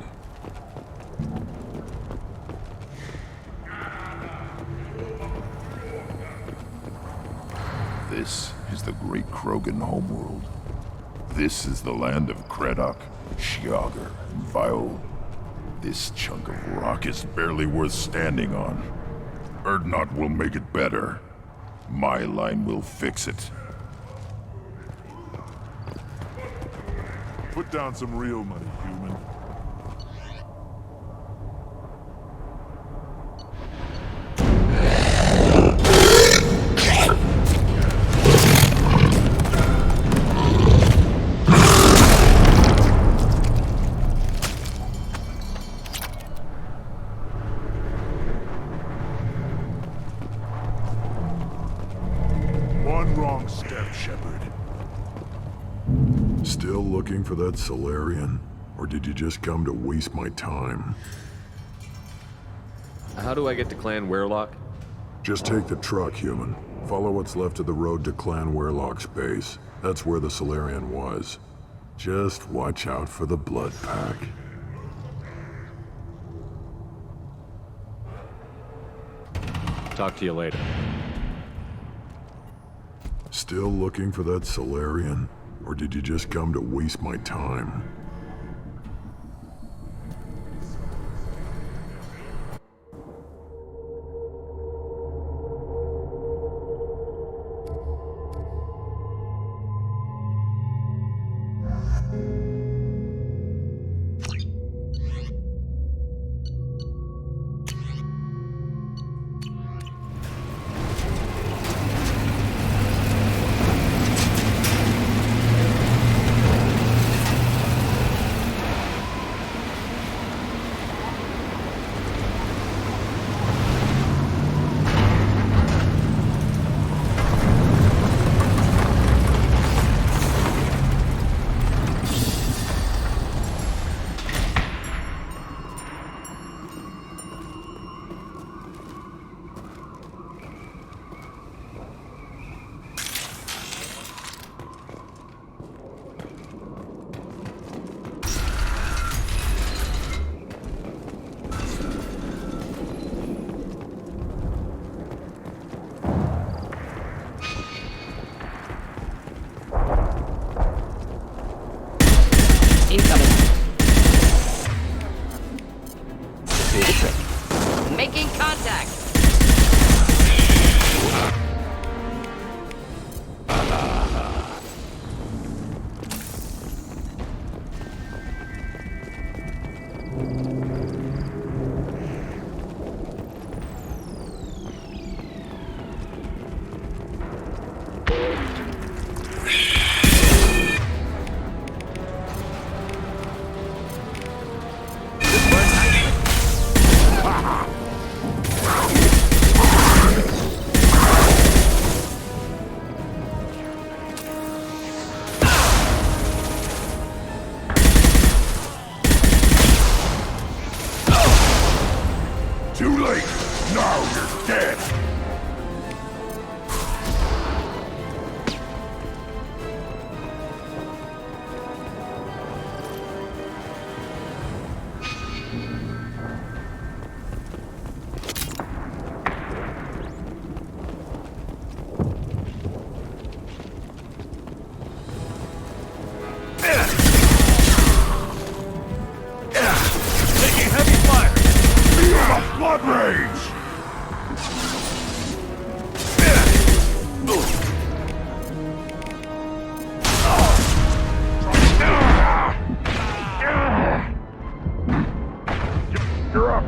This is the great Krogan homeworld. This is the land of Kredok, Shiagar, and Viol. This chunk of rock is barely worth standing on. Urdnot will make it better. My line will fix it. Put down some real money, human. one wrong step, Shepard. Still looking for that Solarian? Or did you just come to waste my time? How do I get to Clan Weirlock? Just take the truck, human. Follow what's left of the road to Clan Weirlock's base. That's where the Solarian was. Just watch out for the blood pack. Talk to you later. Still looking for that Solarian? Or did you just come to waste my time? Incoming. Do the trick. Making contact. Too late! Now you're dead! Taking heavy fire! Feel the blood rage! You're up!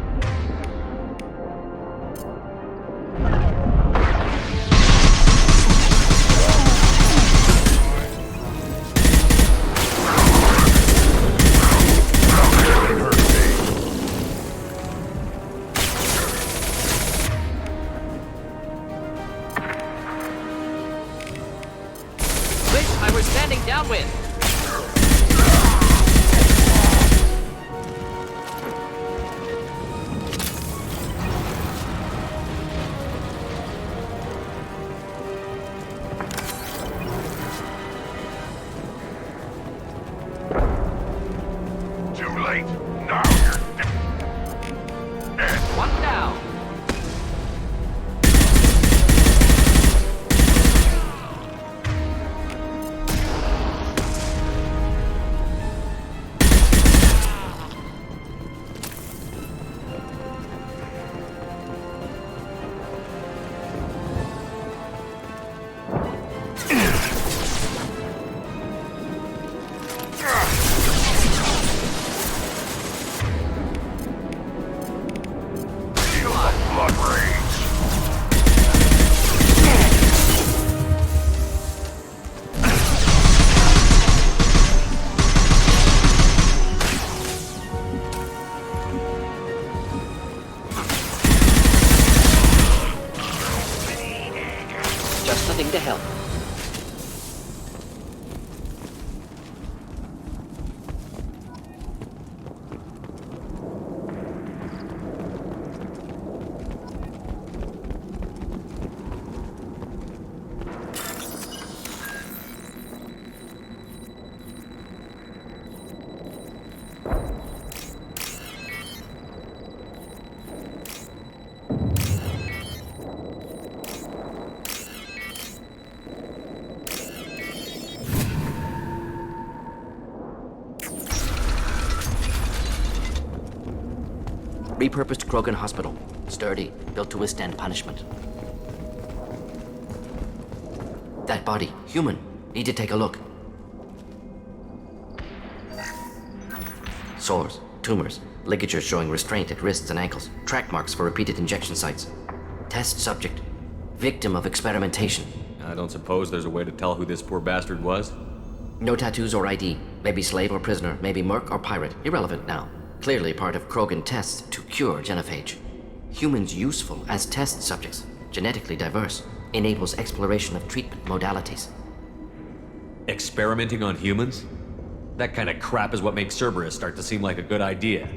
I was standing downwind. Too late! Now you're dead! One down. Feel the blood rage! Just nothing to help. Repurposed Krogan Hospital. Sturdy, built to withstand punishment. That body, human. Need to take a look. Sores, tumors, ligatures showing restraint at wrists and ankles, track marks for repeated injection sites. Test subject. Victim of experimentation. I don't suppose there's a way to tell who this poor bastard was? No tattoos or ID. Maybe slave or prisoner, maybe merc or pirate. Irrelevant now. Clearly part of Krogan tests to cure genophage. Humans useful as test subjects. Genetically diverse. Enables exploration of treatment modalities. Experimenting on humans? That kind of crap is what makes Cerberus start to seem like a good idea.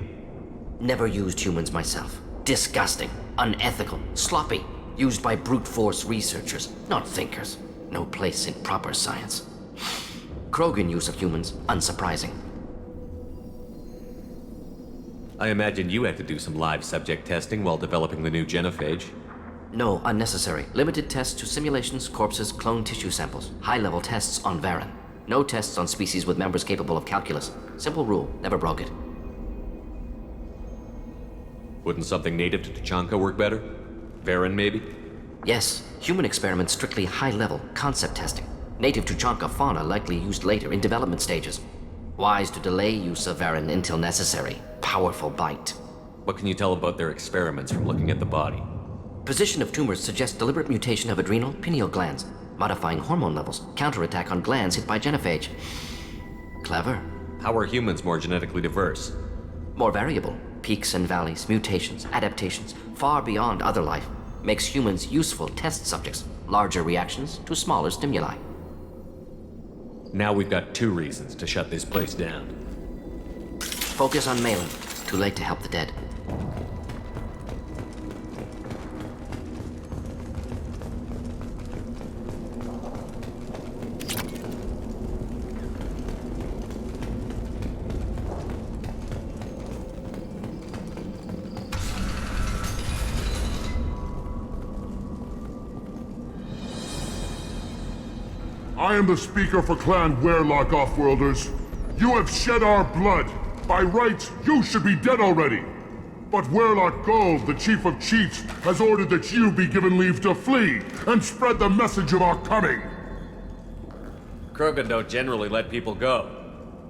Never used humans myself. Disgusting. Unethical. Sloppy. Used by brute force researchers, not thinkers. No place in proper science. Krogan use of humans, unsurprising. I imagine you had to do some live subject testing while developing the new genophage. No, unnecessary. Limited tests to simulations, corpses, cloned tissue samples. High-level tests on Varen. No tests on species with members capable of calculus. Simple rule, never broke it. Wouldn't something native to Tuchanka work better? Varen, maybe? Yes, human experiments strictly high-level, concept testing. Native Tuchanka fauna likely used later in development stages. Wise to delay use of Varen until necessary. Powerful bite. What can you tell about their experiments from looking at the body? Position of tumors suggests deliberate mutation of adrenal, pineal glands, modifying hormone levels, counterattack on glands hit by genophage. Clever. How are humans more genetically diverse? More variable. Peaks and valleys, mutations, adaptations, far beyond other life. Makes humans useful test subjects. Larger reactions to smaller stimuli. Now we've got 2 reasons to shut this place down. Focus on Malin. Too late to help the dead. I am the speaker for Clan Werlock, Offworlders. You have shed our blood. By rights, you should be dead already. But Werlock Gold, the Chief of Chiefs, has ordered that you be given leave to flee and spread the message of our coming. Krogan don't generally let people go.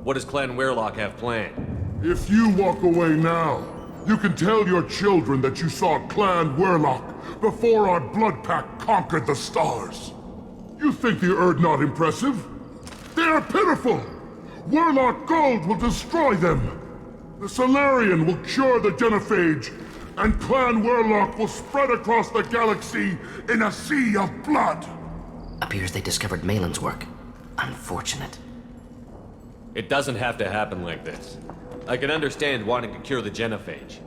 What does Clan Werlock have planned? If you walk away now, you can tell your children that you saw Clan Werlock before our Blood Pact conquered the stars. You think the Erd not impressive? They are pitiful! Werlock Gold will destroy them! The Solarian will cure the genophage, and Clan Werlock will spread across the galaxy in a sea of blood! Appears they discovered Malin's work. Unfortunate. It doesn't have to happen like this. I can understand wanting to cure the genophage.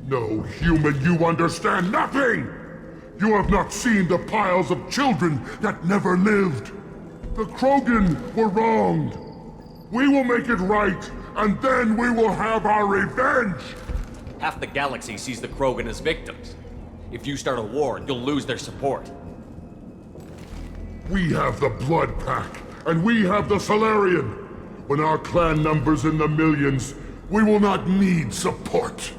No, human, you understand nothing! You have not seen the piles of children that never lived. The Krogan were wronged. We will make it right, and then we will have our revenge! Half the galaxy sees the Krogan as victims. If you start a war, you'll lose their support. We have the Blood Pact, and we have the Solarian. When our clan numbers in the millions, we will not need support.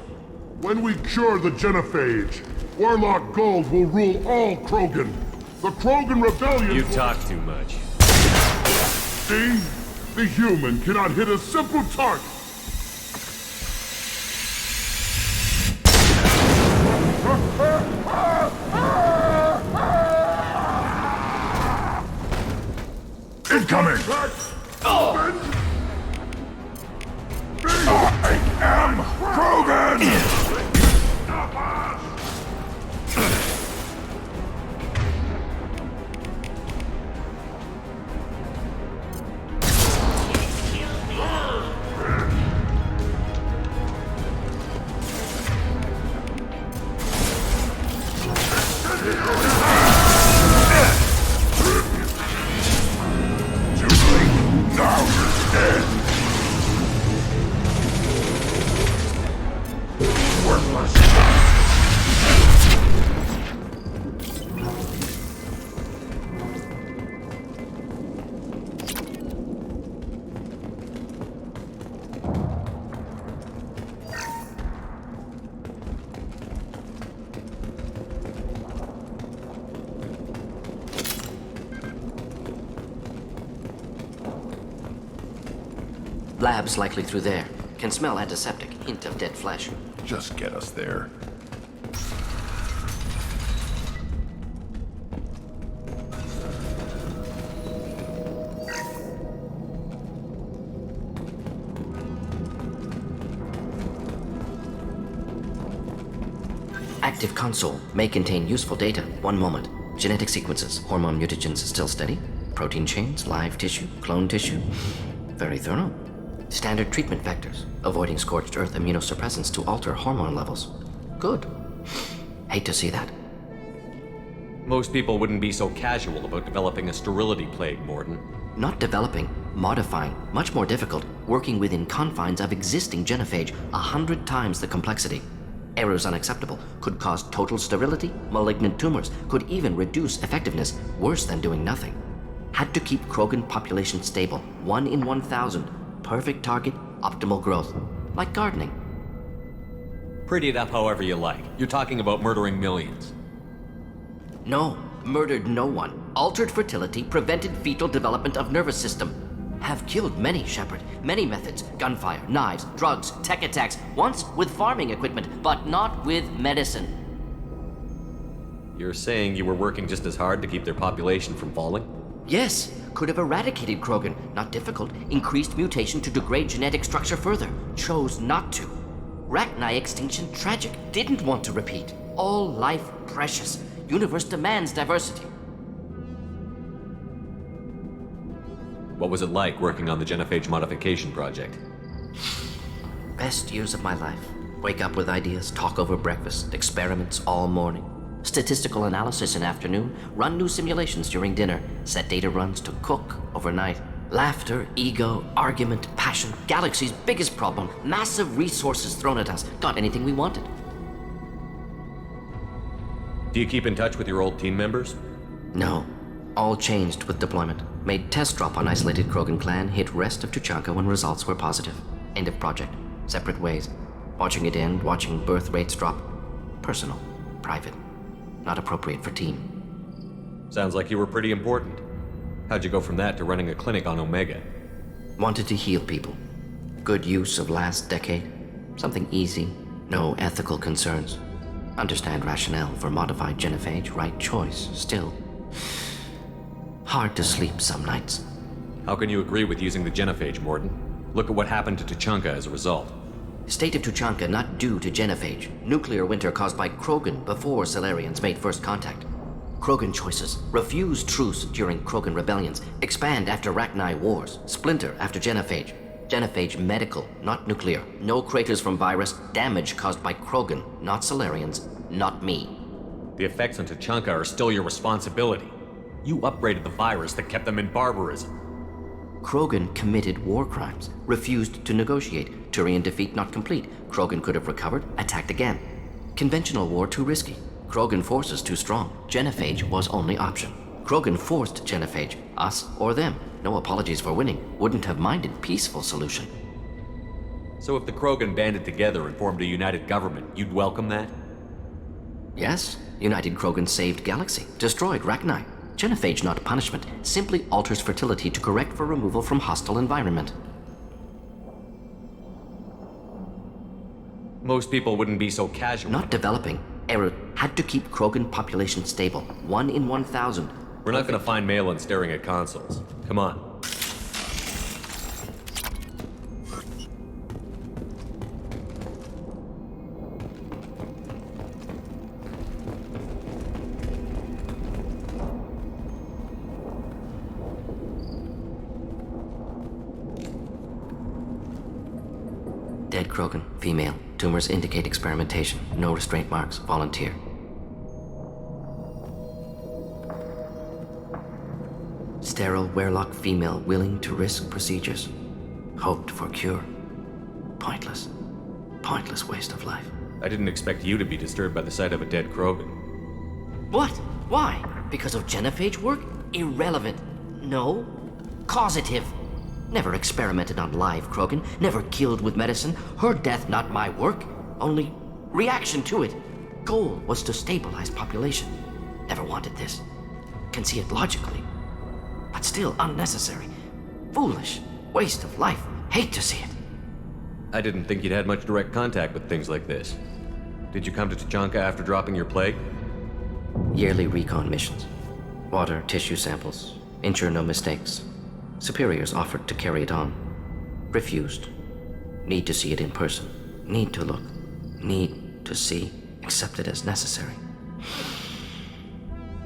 When we cure the genophage, Werlock Gold will rule all Krogan. The Krogan Rebellion... You talk too much. See? The human cannot hit a simple target. Incoming! I am Krogan! Now you're dead! Labs likely through there. Can smell antiseptic, hint of dead flesh. Just get us there. Active console may contain useful data. One moment. Genetic sequences, hormone mutagens still steady. Protein chains, live tissue, clone tissue. Very thorough. Standard treatment vectors, avoiding scorched earth immunosuppressants to alter hormone levels. Good. Hate to see that. Most people wouldn't be so casual about developing a sterility plague, Morden. Not developing, modifying, much more difficult, working within confines of existing genophage, 100 times the complexity. Errors unacceptable, could cause total sterility, malignant tumors, could even reduce effectiveness, worse than doing nothing. Had to keep Krogan population stable, 1 in 1,000. Perfect target, optimal growth. Like gardening. Pretty it up however you like. You're talking about murdering millions. No, murdered no one. Altered fertility, prevented fetal development of nervous system. Have killed many, Shepard. Many methods. Gunfire, knives, drugs, tech attacks. Once with farming equipment, but not with medicine. You're saying you were working just as hard to keep their population from falling? Yes, could have eradicated Krogan. Not difficult. Increased mutation to degrade genetic structure further. Chose not to. Rachni extinction tragic. Didn't want to repeat. All life precious. Universe demands diversity. What was it like working on the genophage modification project? Best years of my life. Wake up with ideas, talk over breakfast, experiments all morning. Statistical analysis in afternoon, run new simulations during dinner, set data runs to cook overnight. Laughter, ego, argument, passion, galaxy's biggest problem, massive resources thrown at us. Got anything we wanted. Do you keep in touch with your old team members? No. All changed with deployment. Made test drop on isolated Krogan clan, hit rest of Tuchanka when results were positive. End of project. Separate ways. Watching it end, watching birth rates drop. Personal. Private. Not appropriate for team. Sounds like you were pretty important. How'd you go from that to running a clinic on Omega? Wanted to heal people. Good use of last decade. Something easy. No ethical concerns. Understand rationale for modified genophage. Right choice. Still. Hard to sleep some nights. How can you agree with using the genophage, Morden? Look at what happened to Tuchanka as a result. State of Tuchanka not due to genophage. Nuclear winter caused by Krogan before Salarians made first contact. Krogan choices. Refuse truce during Krogan rebellions. Expand after Rachni wars. Splinter after genophage. Genophage medical, not nuclear. No craters from virus. Damage caused by Krogan, not Salarians, not me. The effects on Tuchanka are still your responsibility. You upgraded the virus that kept them in barbarism. Krogan committed war crimes, refused to negotiate. Turian defeat not complete. Krogan could have recovered, attacked again. Conventional war too risky. Krogan forces too strong. Genophage was only option. Krogan forced genophage, us or them. No apologies for winning. Wouldn't have minded peaceful solution. So if the Krogan banded together and formed a united government, you'd welcome that? Yes. United Krogan saved Galaxy, destroyed Rachni. Genophage not punishment, simply alters fertility to correct for removal from hostile environment. Most people wouldn't be so casual. Not developing. Error. Had to keep Krogan population stable. 1 in 1,000. We're not gonna find Malin staring at consoles. Come on. Dead Krogan, female. Tumors indicate experimentation. No restraint marks. Volunteer. Sterile Werelock female willing to risk procedures. Hoped for cure. Pointless. Pointless waste of life. I didn't expect you to be disturbed by the sight of a dead Krogan. What? Why? Because of genophage work? Irrelevant. No. Causative. Never experimented on live Krogan. Never killed with medicine. Her death not my work. Only reaction to it. Goal was to stabilize population. Never wanted this. Can see it logically. But still unnecessary. Foolish. Waste of life. Hate to see it. I didn't think you'd had much direct contact with things like this. Did you come to Tachanka after dropping your plague? Yearly recon missions. Water, tissue samples. Ensure no mistakes. Superiors offered to carry it on. Refused. Need to see it in person. Need to look. Need to see. Accepted as necessary.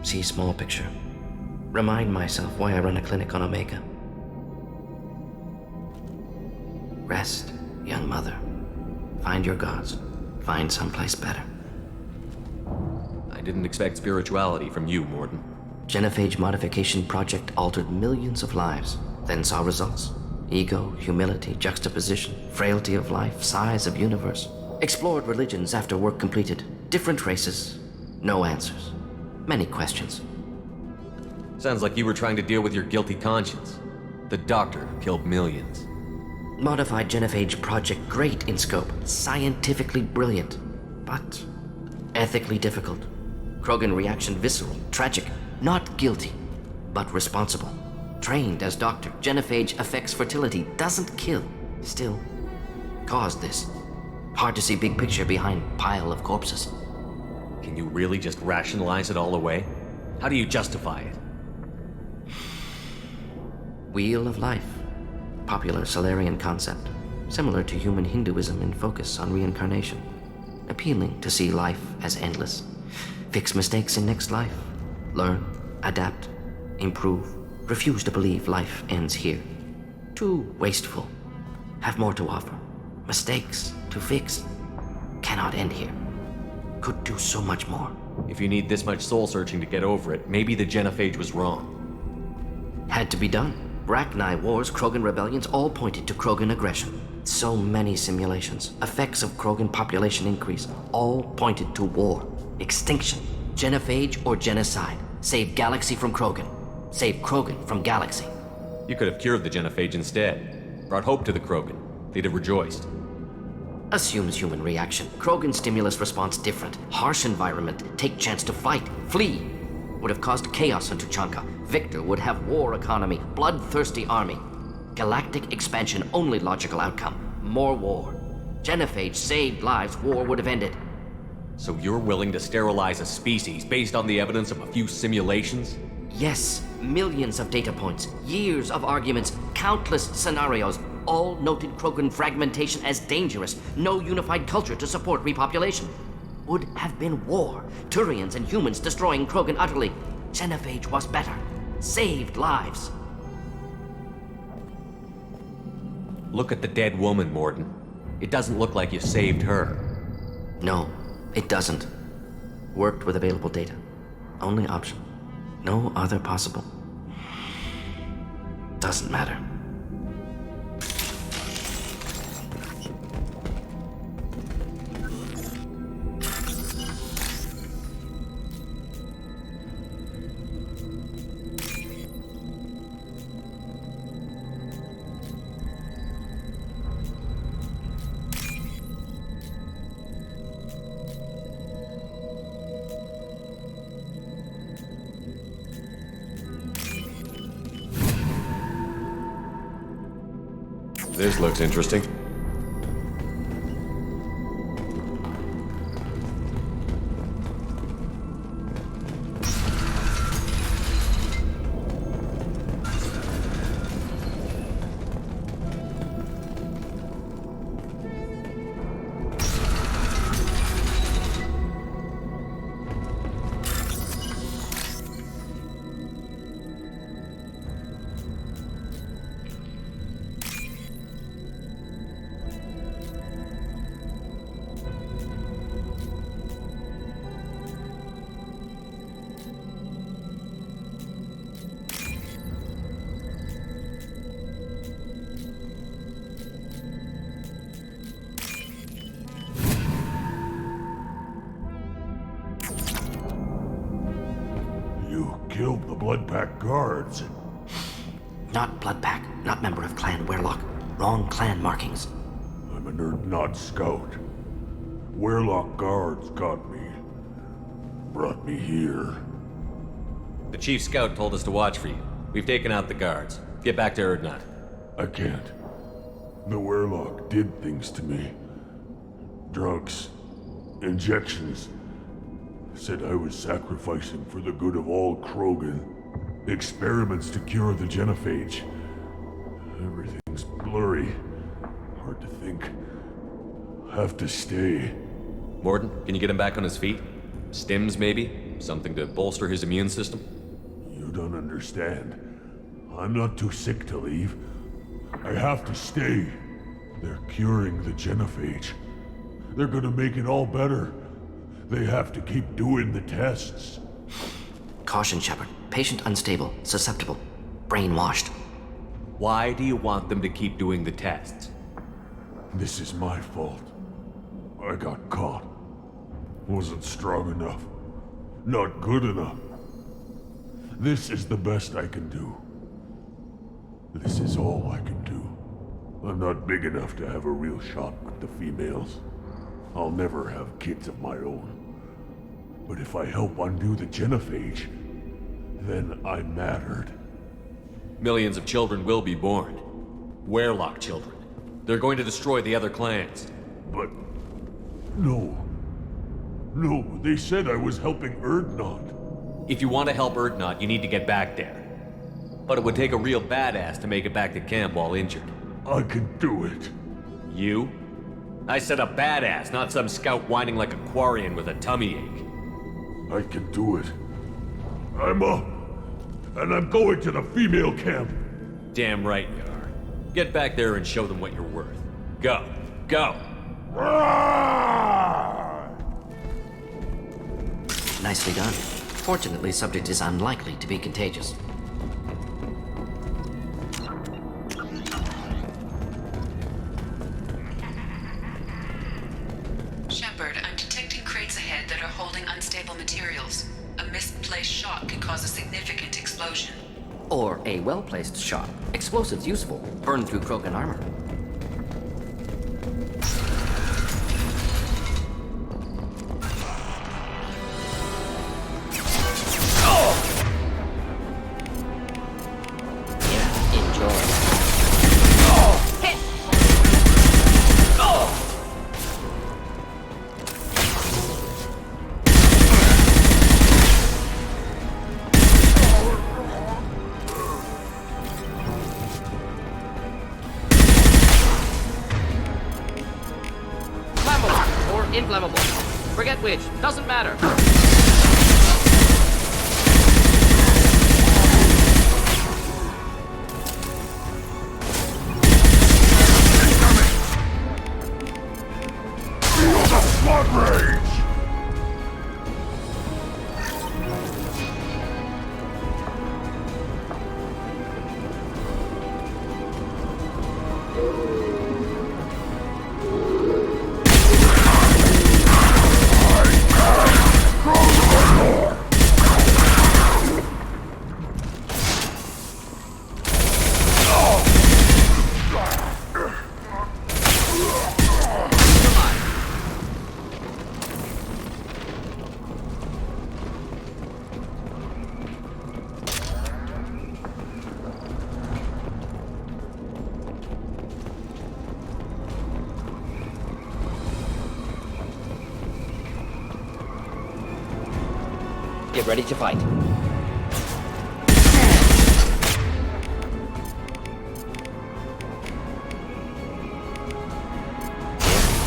See small picture. Remind myself why I run a clinic on Omega. Rest, young mother. Find your gods. Find someplace better. I didn't expect spirituality from you, Morden. Genophage modification project altered millions of lives, then saw results. Ego, humility, juxtaposition, frailty of life, size of universe. Explored religions after work completed. Different races. No answers. Many questions. Sounds like you were trying to deal with your guilty conscience. The doctor who killed millions. Modified genophage project great in scope, scientifically brilliant, but ethically difficult. Krogan reaction visceral, tragic, not guilty, but responsible. Trained as doctor, genophage affects fertility, doesn't kill, still caused this. Hard to see big picture behind pile of corpses. Can you really just rationalize it all away? How do you justify it? Wheel of life. Popular Solarian concept, similar to human Hinduism in focus on reincarnation. Appealing to see life as endless. Fix mistakes in next life. Learn, adapt, improve. Refuse to believe life ends here. Too wasteful. Have more to offer. Mistakes to fix. Cannot end here. Could do so much more. If you need this much soul searching to get over it, maybe the genophage was wrong. Had to be done. Rachni wars, Krogan rebellions, all pointed to Krogan aggression. So many simulations, effects of Krogan population increase, all pointed to war, extinction, genophage or genocide. Save galaxy from Krogan. Save Krogan from galaxy. You could have cured the genophage instead. Brought hope to the Krogan. They'd have rejoiced. Assumes human reaction. Krogan stimulus response different. Harsh environment. Take chance to fight. Flee. Would have caused chaos on Tachanka. Victor would have war economy. Bloodthirsty army. Galactic expansion only logical outcome. More war. Genophage saved lives. War would have ended. So you're willing to sterilize a species based on the evidence of a few simulations? Yes. Millions of data points. Years of arguments. Countless scenarios. All noted Krogan fragmentation as dangerous. No unified culture to support repopulation. Would have been war. Turians and humans destroying Krogan utterly. Genophage was better. Saved lives. Look at the dead woman, Morden. It doesn't look like you saved her. No, it doesn't. Worked with available data. Only option. No other possible. Doesn't matter. This looks interesting. Killed the Bloodpack guards. Not Bloodpack, not member of Clan Werlock. Wrong clan markings. I'm a nerd, not scout. Werlock guards got me. Brought me here. The chief scout told us to watch for you. We've taken out the guards. Get back to Erdnot. I can't. The Werlock did things to me. Drugs, injections. Said I was sacrificing for the good of all Krogan. Experiments to cure the genophage. Everything's blurry. Hard to think. Have to stay. Morden, can you get him back on his feet? Stims, maybe? Something to bolster his immune system? You don't understand. I'm not too sick to leave. I have to stay. They're curing the genophage. They're gonna make it all better. They have to keep doing the tests. Caution, Shepard. Patient unstable, susceptible, brainwashed. Why do you want them to keep doing the tests? This is my fault. I got caught. Wasn't strong enough. Not good enough. This is the best I can do. This is all I can do. I'm not big enough to have a real shot with the females. I'll never have kids of my own. But if I help undo the genophage, then I mattered. Millions of children will be born. Werlock children. They're going to destroy the other clans. But... no. No, they said I was helping Erdnot. If you want to help Erdnot, you need to get back there. But it would take a real badass to make it back to camp while injured. I can do it. You? I said a badass, not some scout whining like a Quarian with a tummy ache. I can do it. I'm up. And I'm going to the female camp. Damn right you are. Get back there and show them what you're worth. Go. Go! Nicely done. Fortunately, subject is unlikely to be contagious. Shepard, I'm detecting crates ahead that are holding unstable materials. A misplaced shot could cause a significant explosion. Or a well-placed shot. Explosives useful. Burn through Krogan armor. Inflammable. Forget which. Doesn't matter. Feel the blood rage! Get ready to fight.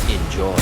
Enjoy.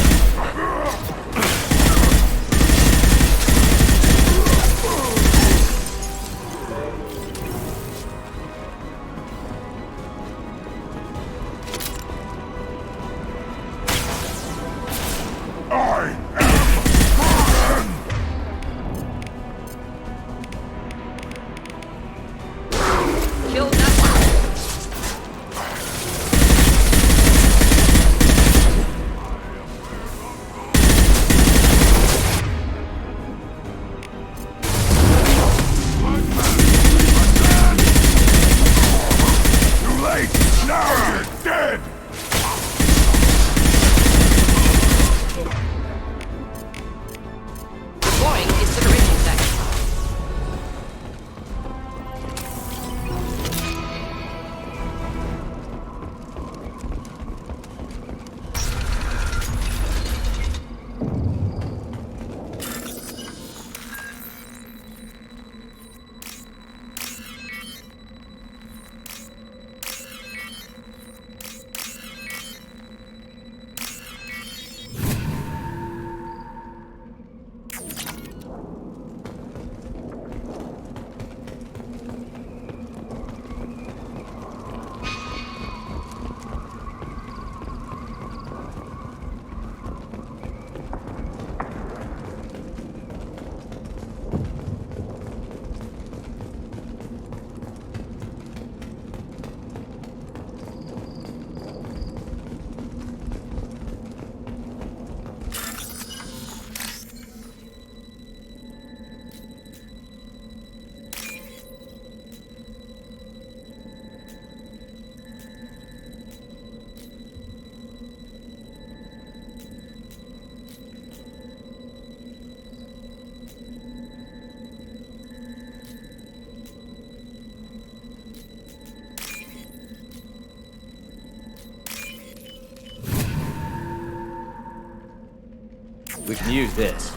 We can use this.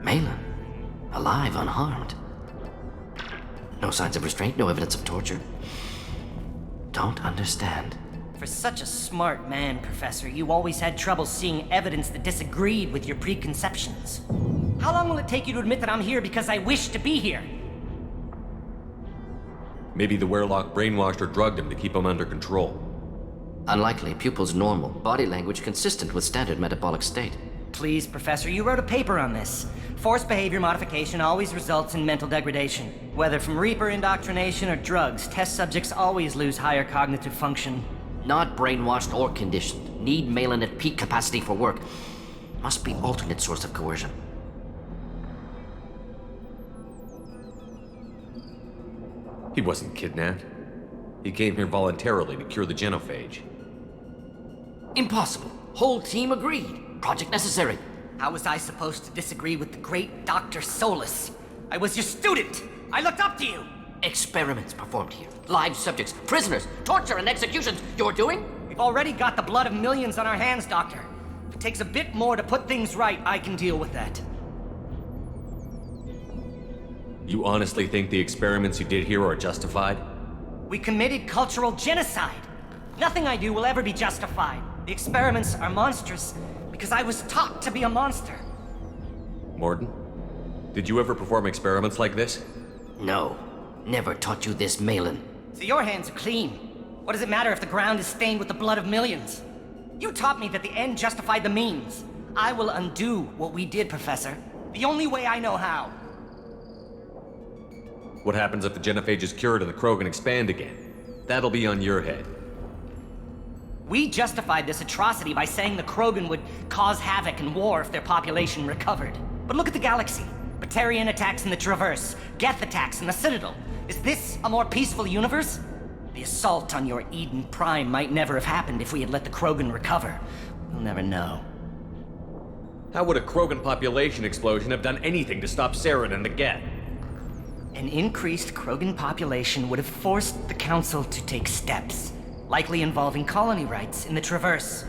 Malin, alive, unharmed. No signs of restraint, no evidence of torture. Don't understand. For such a smart man, Professor, you always had trouble seeing evidence that disagreed with your preconceptions. How long will it take you to admit that I'm here because I wish to be here? Maybe the Werelock brainwashed or drugged him to keep him under control. Unlikely. Pupil's normal. Body language consistent with standard metabolic state. Please, Professor, you wrote a paper on this. Forced behavior modification always results in mental degradation. Whether from Reaper indoctrination or drugs, test subjects always lose higher cognitive function. Not brainwashed or conditioned. Need Malin at peak capacity for work. Must be alternate source of coercion. He wasn't kidnapped. He came here voluntarily to cure the genophage. Impossible. Whole team agreed. Project necessary. How was I supposed to disagree with the great Dr. Solus? I was your student! I looked up to you! Experiments performed here. Live subjects, prisoners, torture and executions. You're doing? We've already got the blood of millions on our hands, Doctor. If it takes a bit more to put things right, I can deal with that. You honestly think the experiments you did here are justified? We committed cultural genocide. Nothing I do will ever be justified. The experiments are monstrous because I was taught to be a monster. Morden, did you ever perform experiments like this? No. Never taught you this, Malin. So your hands are clean. What does it matter if the ground is stained with the blood of millions? You taught me that the end justified the means. I will undo what we did, Professor. The only way I know how. What happens if the genophage is cured and the Krogan expand again? That'll be on your head. We justified this atrocity by saying the Krogan would cause havoc and war if their population recovered. But look at the galaxy. Batarian attacks in the Traverse, Geth attacks in the Citadel. Is this a more peaceful universe? The assault on your Eden Prime might never have happened if we had let the Krogan recover. We'll never know. How would a Krogan population explosion have done anything to stop Saren and the Geth? An increased Krogan population would have forced the Council to take steps, likely involving colony rights in the Traverse.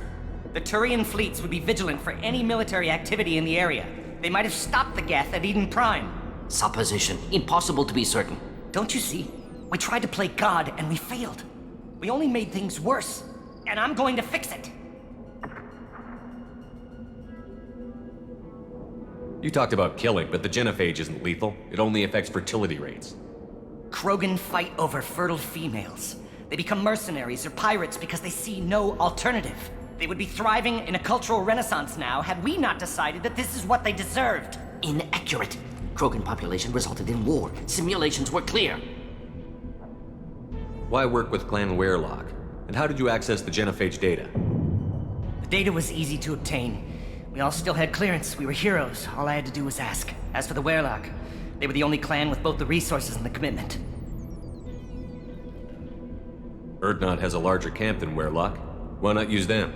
The Turian fleets would be vigilant for any military activity in the area. They might have stopped the Geth at Eden Prime. Supposition. Impossible to be certain. Don't you see? We tried to play God and we failed. We only made things worse, and I'm going to fix it. You talked about killing, but the genophage isn't lethal. It only affects fertility rates. Krogan fight over fertile females. They become mercenaries or pirates because they see no alternative. They would be thriving in a cultural renaissance now had we not decided that this is what they deserved. Inaccurate. Krogan population resulted in war. Simulations were clear. Why work with Clan Werelock? And how did you access the genophage data? The data was easy to obtain. We all still had clearance. We were heroes. All I had to do was ask. As for the Werelock, they were the only clan with both the resources and the commitment. Urdnot has a larger camp than Werelock. Why not use them?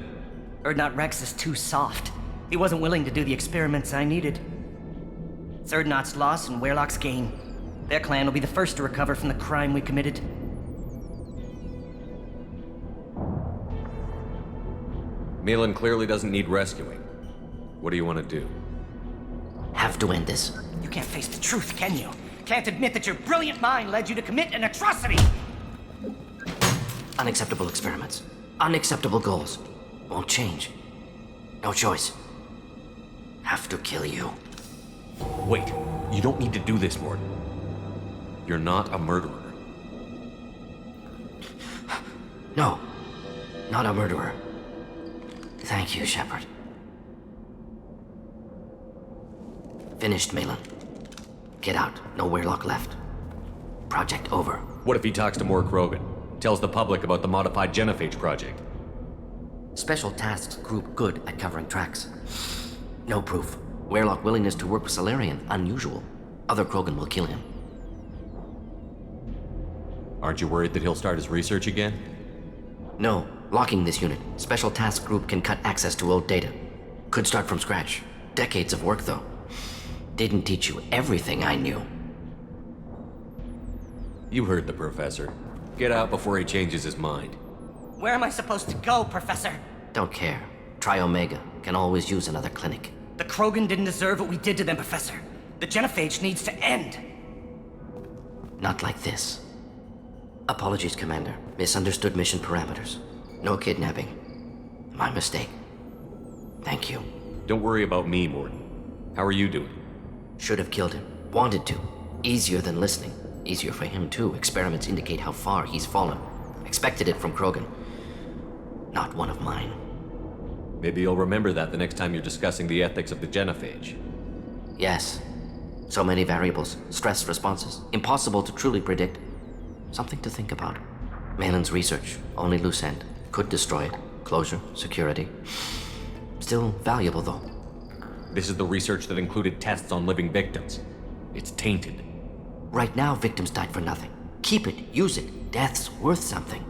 Urdnot Rex is too soft. He wasn't willing to do the experiments I needed. It's Urdnot's loss and Werelock's gain. Their clan will be the first to recover from the crime we committed. Malin clearly doesn't need rescuing. What do you want to do? Have to end this. You can't face the truth, can you? Can't admit that your brilliant mind led you to commit an atrocity! Unacceptable experiments. Unacceptable goals. Won't change. No choice. Have to kill you. Wait, you don't need to do this, Morden. You're not a murderer. No. Not a murderer. Thank you, Shepard. Finished, Malin. Get out. No Werelock left. Project over. What if he talks to more Krogan? Tells the public about the modified genophage project? Special tasks group good at covering tracks. No proof. Werelock willingness to work with Salarian, unusual. Other Krogan will kill him. Aren't you worried that he'll start his research again? No. Locking this unit. Special task group can cut access to old data. Could start from scratch. Decades of work, though. Didn't teach you everything I knew. You heard the professor. Get out before he changes his mind. Where am I supposed to go, Professor? Don't care. Try Omega. Can always use another clinic. The Krogan didn't deserve what we did to them, Professor. The genophage needs to end. Not like this. Apologies, Commander. Misunderstood mission parameters. No kidnapping. My mistake. Thank you. Don't worry about me, Morton. How are you doing? Should have killed him. Wanted to. Easier than listening. Easier for him, too. Experiments indicate how far he's fallen. Expected it from Krogan. Not one of mine. Maybe you'll remember that the next time you're discussing the ethics of the genophage. Yes. So many variables. Stress responses. Impossible to truly predict. Something to think about. Malin's research. Only loose end. Could destroy it. Closure. Security. Still valuable, though. This is the research that included tests on living victims. It's tainted. Right now, victims died for nothing. Keep it. Use it. Death's worth something.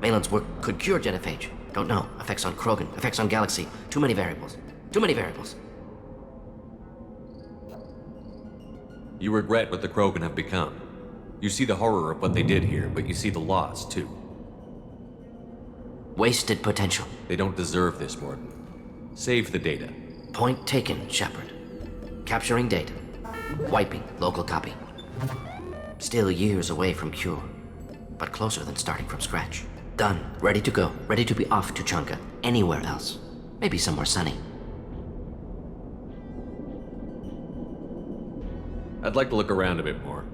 Malin's work could cure genophage. Don't know. Effects on Krogan. Effects on Galaxy. Too many variables. Too many variables. You regret what the Krogan have become. You see the horror of what they did here, but you see the loss, too. Wasted potential. They don't deserve this, Morton. Save the data. Point taken, Shepard. Capturing data. Wiping local copy. Still years away from cure, but closer than starting from scratch. Done. Ready to go. Ready to be off to Chunka. Anywhere else. Maybe somewhere sunny. I'd like to look around a bit more.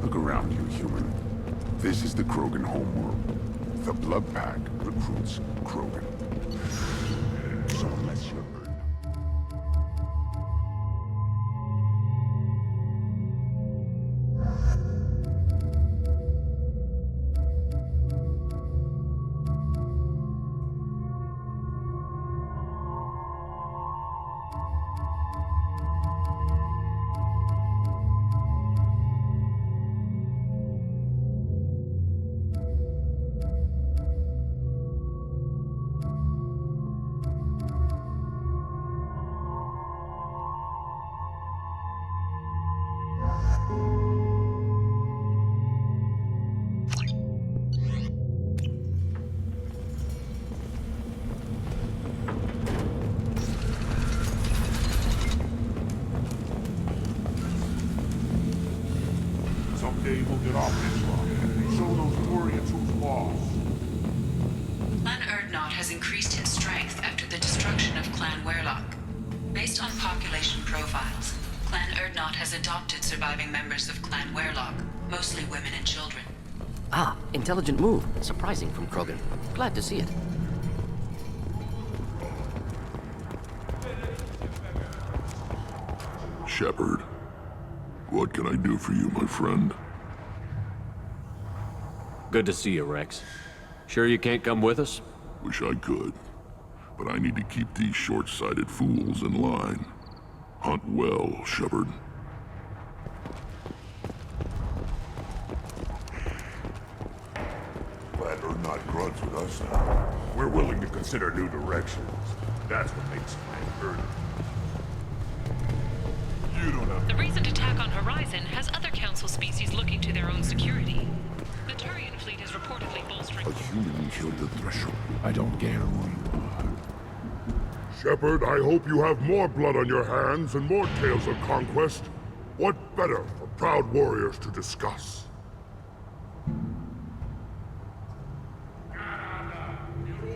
Look around you, human. This is the Krogan homeworld. The Blood Pack recruits Krogan. So unless you're Someday we'll get off this rock and show those warriors who's lost. Clan Erdnot has increased in strength after the destruction of Clan Werlock. Based on population profiles, Clan Erdnot has adopted surviving members of Clan Werlock, mostly women and children. Ah, intelligent move. Surprising from Krogan. Glad to see it. Shepard, what can I do for you, my friend? Good to see you, Rex. Sure you can't come with us? Wish I could, but I need to keep these short-sighted fools in line. Hunt well, Shepard. glad Erdnot gruds with us now. We're willing to consider new directions. That's what makes Clan Erdnot. You don't have The recent attack on Horizon has other Council species looking to their own security. The Turian fleet is reportedly bolstering... A human killed the threshold. I don't care who you are. Shepard, I hope you have more blood on your hands and more tales of conquest. What better for proud warriors to discuss?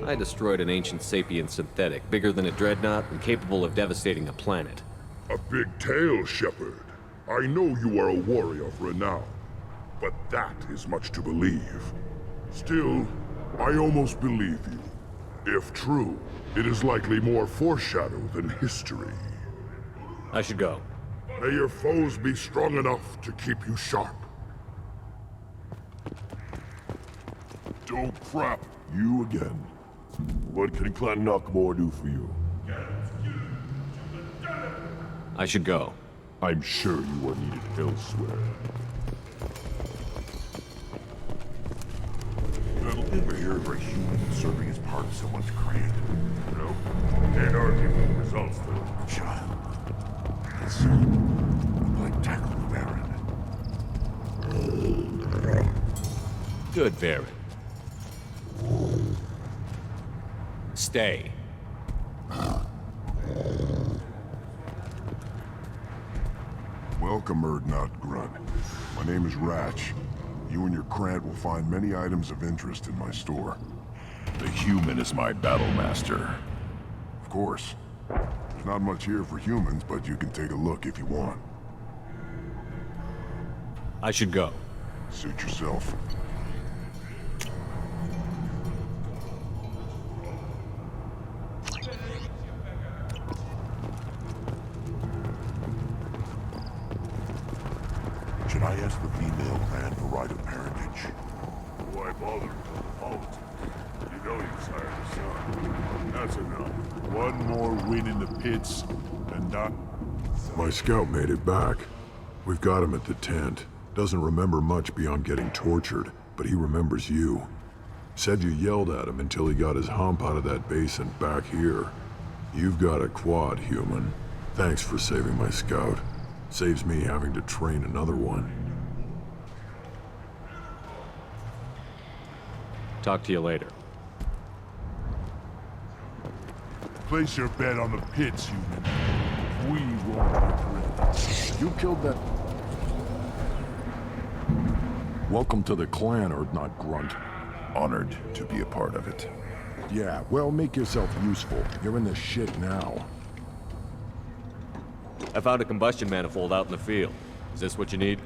I destroyed an ancient sapient synthetic, bigger than a dreadnought and capable of devastating a planet. A big tale, Shepard. I know you are a warrior of renown, but that is much to believe. Still, I almost believe you. If true, it is likely more foreshadow than history. I should go. May your foes be strong enough to keep you sharp. Don't crap, you again. What can Clan Knockmore do for you? I should go. I'm sure you are needed elsewhere. Ever hear of a human serving as part of someone's clan? No. Can't argue with the results, though. Child. Let's see. Like tackle the Baron. Good, Baron. Stay. Welcome, Urdnot Grunt. My name is Ratch. You and your Krant will find many items of interest in my store. The human is my battle master. Of course. There's not much here for humans, but you can take a look if you want. I should go. Suit yourself. Should I ask the female clan for right of parentage? Why bother with the politics? You know you sired a son. That's enough. One more win in the pits, and not... My scout made it back. We've got him at the tent. Doesn't remember much beyond getting tortured, but he remembers you. Said you yelled at him until he got his hump out of that base and back here. You've got a quad, human. Thanks for saving my scout. Saves me having to train another one. Talk to you later. Place your bet on the pits, human. We won't regret. You killed that... Welcome to the clan, Urdnot Grunt. Honored to be a part of it. Yeah, well, make yourself useful. You're in the shit now. I found a combustion manifold out in the field. Is this what you need?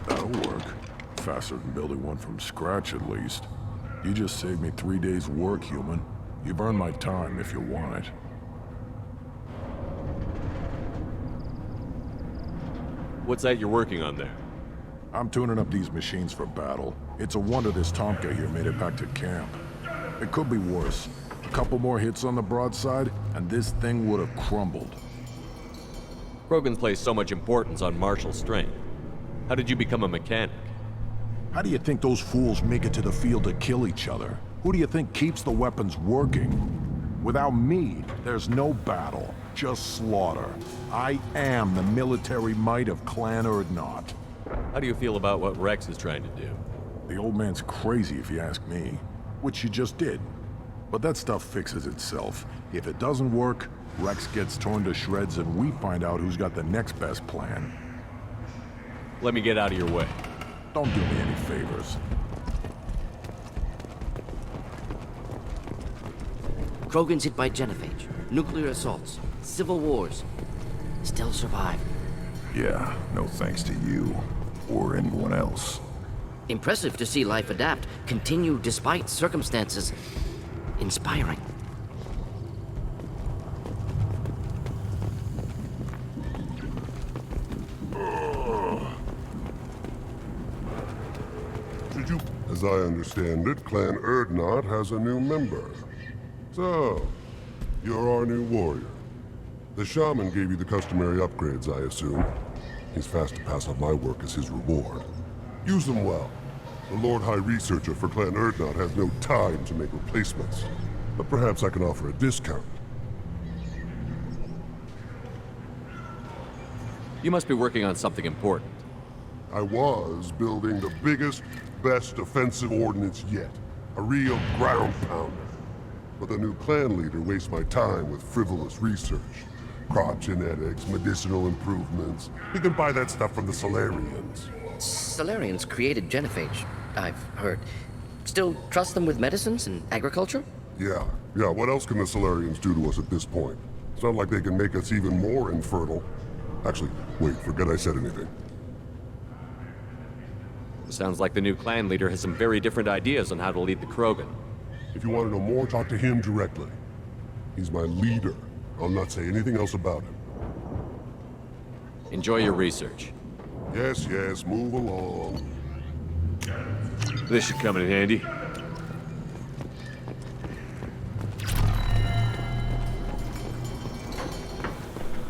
That'll work. Faster than building one from scratch, at least. You just saved me 3 days' work, human. You've earned my time if you want it. What's that you're working on there? I'm tuning up these machines for battle. It's a wonder this Tomka here made it back to camp. It could be worse. A couple more hits on the broadside, and this thing would have crumbled. Krogan's placed so much importance on martial strength. How did you become a mechanic? How do you think those fools make it to the field to kill each other? Who do you think keeps the weapons working? Without me, there's no battle, just slaughter. I am the military might of Clan Urdnot. How do you feel about what Rex is trying to do? The old man's crazy if you ask me, which you just did. But that stuff fixes itself. If it doesn't work, Rex gets torn to shreds and we find out who's got the next best plan. Let me get out of your way. Don't do me any favors. Krogan's hit by genophage, nuclear assaults, civil wars. Still survive. Yeah, no thanks to you. Or anyone else. Impressive to see life adapt, continue despite circumstances. Inspiring. As I understand it, Clan Urdnot has a new member. So, you're our new warrior. The shaman gave you the customary upgrades, I assume. He's fast to pass on my work as his reward. Use them well. The Lord High Researcher for Clan Urdnot has no time to make replacements. But perhaps I can offer a discount. You must be working on something important. I was building the biggest, best offensive ordnance yet. A real ground pounder. But the new clan leader wastes my time with frivolous research. Crop genetics, medicinal improvements. He can buy that stuff from the Solarians. Solarians created genophage, I've heard. Still trust them with medicines and agriculture? Yeah. What else can the Solarians do to us at this point? It's not like they can make us even more infertile. Actually, wait, forget I said anything. Sounds like the new clan leader has some very different ideas on how to lead the Krogan. If you want to know more, talk to him directly. He's my leader. I'll not say anything else about him. Enjoy your research. Yes, move along. This should come in handy.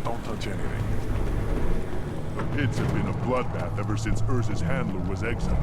Don't touch anything. The pits have been a bloodbath ever since Urza's handler was exiled.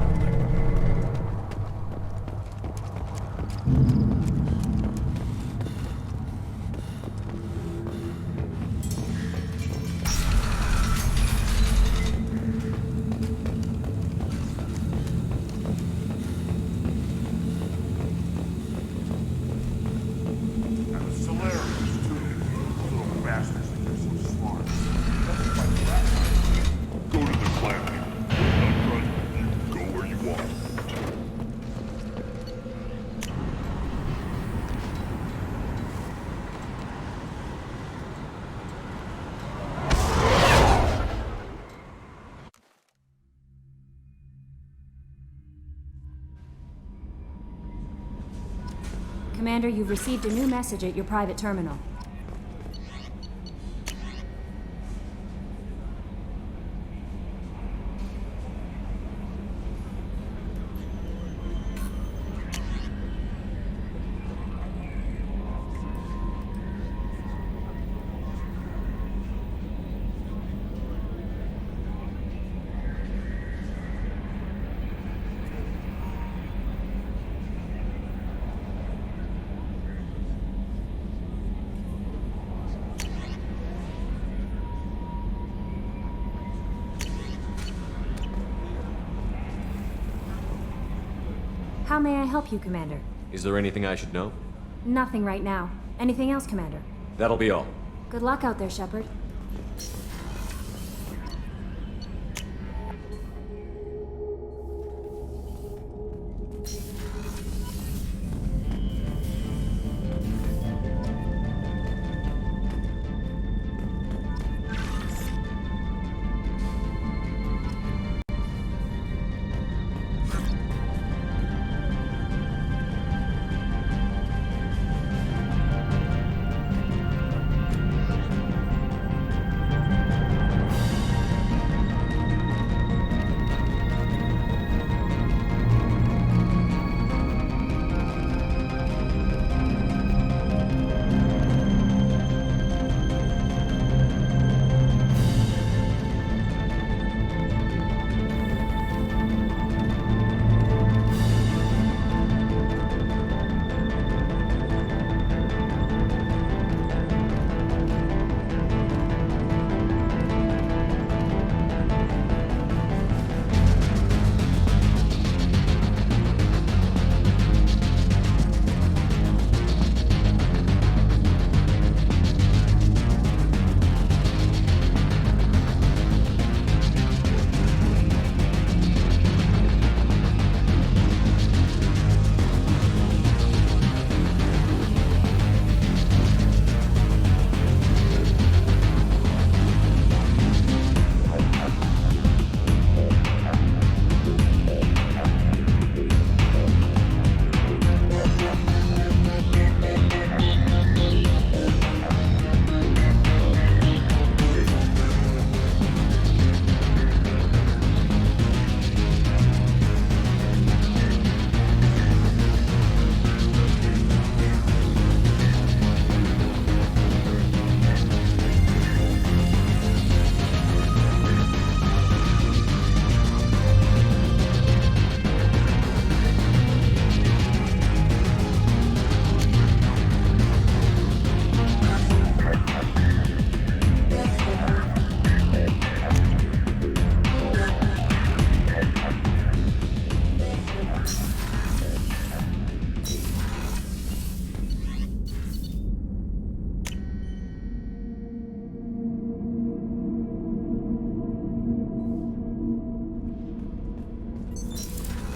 Commander, you've received a new message at your private terminal. How may I help you, Commander? Is there anything I should know? Nothing right now. Anything else, Commander? That'll be all. Good luck out there, Shepard.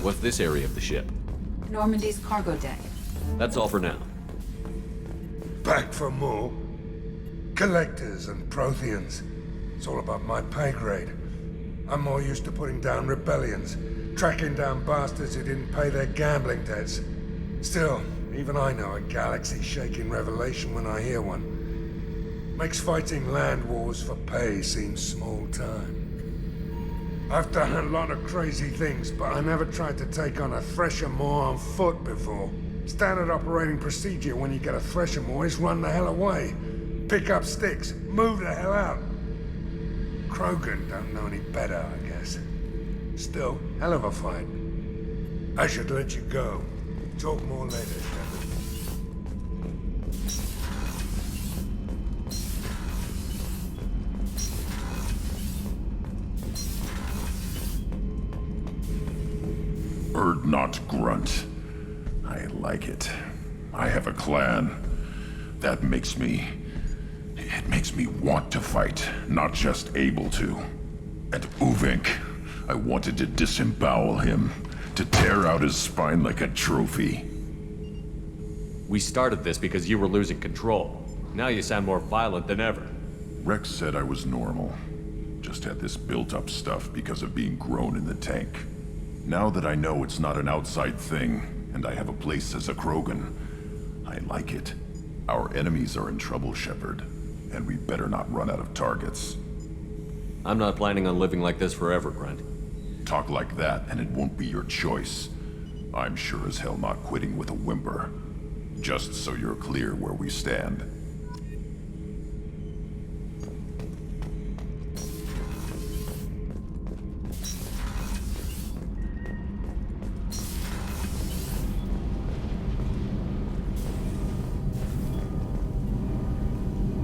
What's this area of the ship? Normandy's cargo deck. That's all for now. Back for more? Collectors and Protheans. It's all about my pay grade. I'm more used to putting down rebellions, tracking down bastards who didn't pay their gambling debts. Still, even I know a galaxy-shaking revelation when I hear one. Makes fighting land wars for pay seem small time. I've done a lot of crazy things, but I never tried to take on a Thresher-Maw on foot before. Standard operating procedure when you get a Thresher-Maw is run the hell away. Pick up sticks, move the hell out. Krogan don't know any better, I guess. Still, hell of a fight. I should let you go. Talk more later, Shepard. Urdnot grunt. I like it. I have a clan. That makes me... It makes me want to fight, not just able to. And Uvink, I wanted to disembowel him, to tear out his spine like a trophy. We started this because you were losing control. Now you sound more violent than ever. Rex said I was normal. Just had this built-up stuff because of being grown in the tank. Now that I know it's not an outside thing, and I have a place as a Krogan, I like it. Our enemies are in trouble, Shepard, and we better not run out of targets. I'm not planning on living like this forever, Grunt. Talk like that, and it won't be your choice. I'm sure as hell not quitting with a whimper. Just so you're clear where we stand.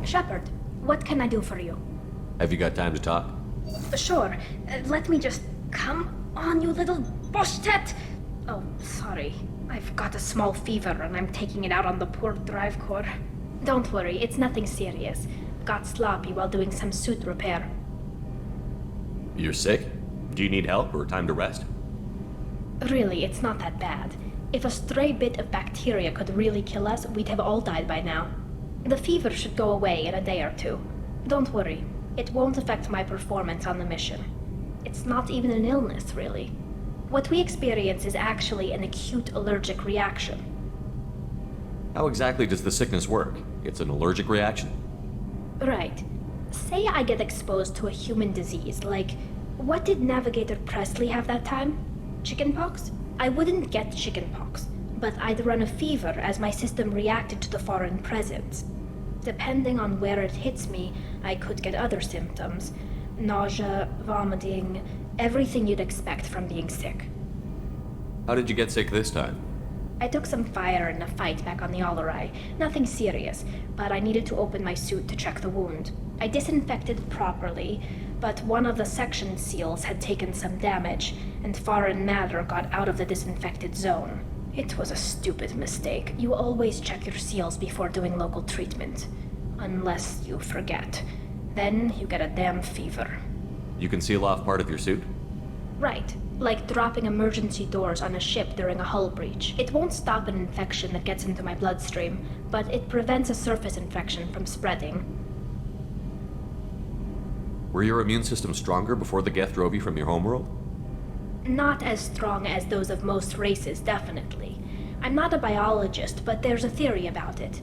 Shepard, what can I do for you? Have you got time to talk? Sure. Let me just... Come on, you little boshtet! Oh, sorry. I've got a small fever and I'm taking it out on the poor drive core. Don't worry, it's nothing serious. Got sloppy while doing some suit repair. You're sick? Do you need help or time to rest? Really, it's not that bad. If a stray bit of bacteria could really kill us, we'd have all died by now. The fever should go away in a day or two. Don't worry. It won't affect my performance on the mission. It's not even an illness, really. What we experience is actually an acute allergic reaction. How exactly does the sickness work? It's an allergic reaction? Right. Say I get exposed to a human disease, like... What did Navigator Presley have that time? Chickenpox? I wouldn't get chickenpox, but I'd run a fever as my system reacted to the foreign presence. Depending on where it hits me, I could get other symptoms. Nausea, vomiting, everything you'd expect from being sick. How did you get sick this time? I took some fire in a fight back on the Allerai. Nothing serious, but I needed to open my suit to check the wound. I disinfected properly, but one of the section seals had taken some damage, and foreign matter got out of the disinfected zone. It was a stupid mistake. You always check your seals before doing local treatment. Unless you forget. Then you get a damn fever. You can seal off part of your suit? Right. Like dropping emergency doors on a ship during a hull breach. It won't stop an infection that gets into my bloodstream, but it prevents a surface infection from spreading. Were your immune system stronger before the Geth drove you from your homeworld? Not as strong as those of most races, definitely. I'm not a biologist, but there's a theory about it.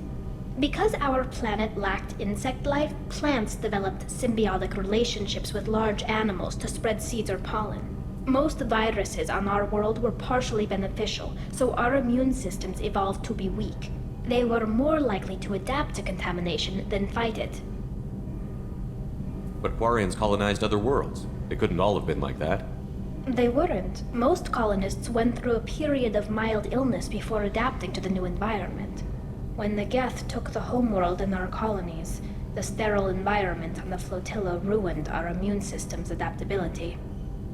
Because our planet lacked insect life, plants developed symbiotic relationships with large animals to spread seeds or pollen. Most viruses on our world were partially beneficial, so our immune systems evolved to be weak. They were more likely to adapt to contamination than fight it. But Quarians colonized other worlds. They couldn't all have been like that. They weren't. Most colonists went through a period of mild illness before adapting to the new environment. When the Geth took the homeworld in our colonies, the sterile environment on the flotilla ruined our immune system's adaptability.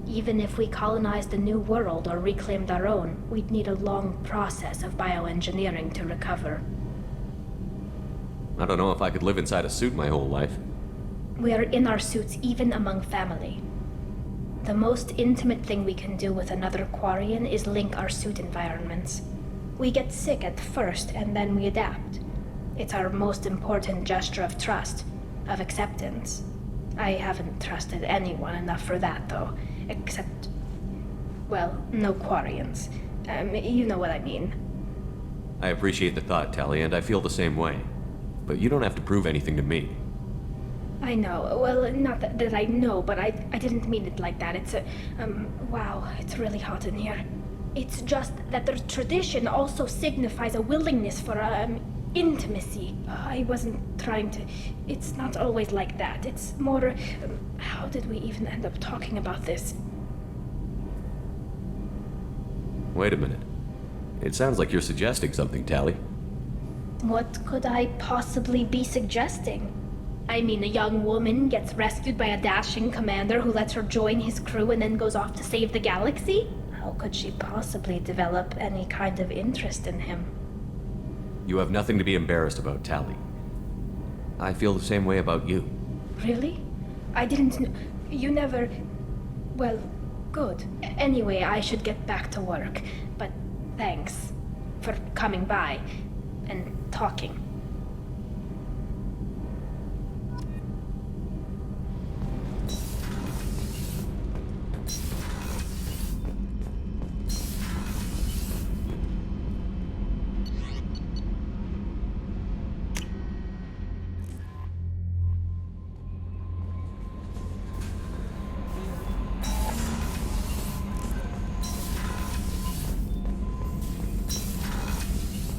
Even if we colonized a new world or reclaimed our own, we'd need a long process of bioengineering to recover. I don't know if I could live inside a suit my whole life. We are in our suits even among family. The most intimate thing we can do with another Quarian is link our suit environments. We get sick at first, and then we adapt. It's our most important gesture of trust, of acceptance. I haven't trusted anyone enough for that, though. Except, well, no Quarians. You know what I mean. I appreciate the thought, Tally, and I feel the same way. But you don't have to prove anything to me. I know. Well, not that I know, but I didn't mean it like that. It's wow, it's really hot in here. It's just that the tradition also signifies a willingness for, intimacy. I wasn't trying to... It's not always like that. It's more... how did we even end up talking about this? Wait a minute. It sounds like you're suggesting something, Tally. What could I possibly be suggesting? I mean, a young woman gets rescued by a dashing commander who lets her join his crew and then goes off to save the galaxy? How could she possibly develop any kind of interest in him? You have nothing to be embarrassed about, Tally. I feel the same way about you. Really? I didn't you never... Well, good. Anyway, I should get back to work. But thanks for coming by and talking.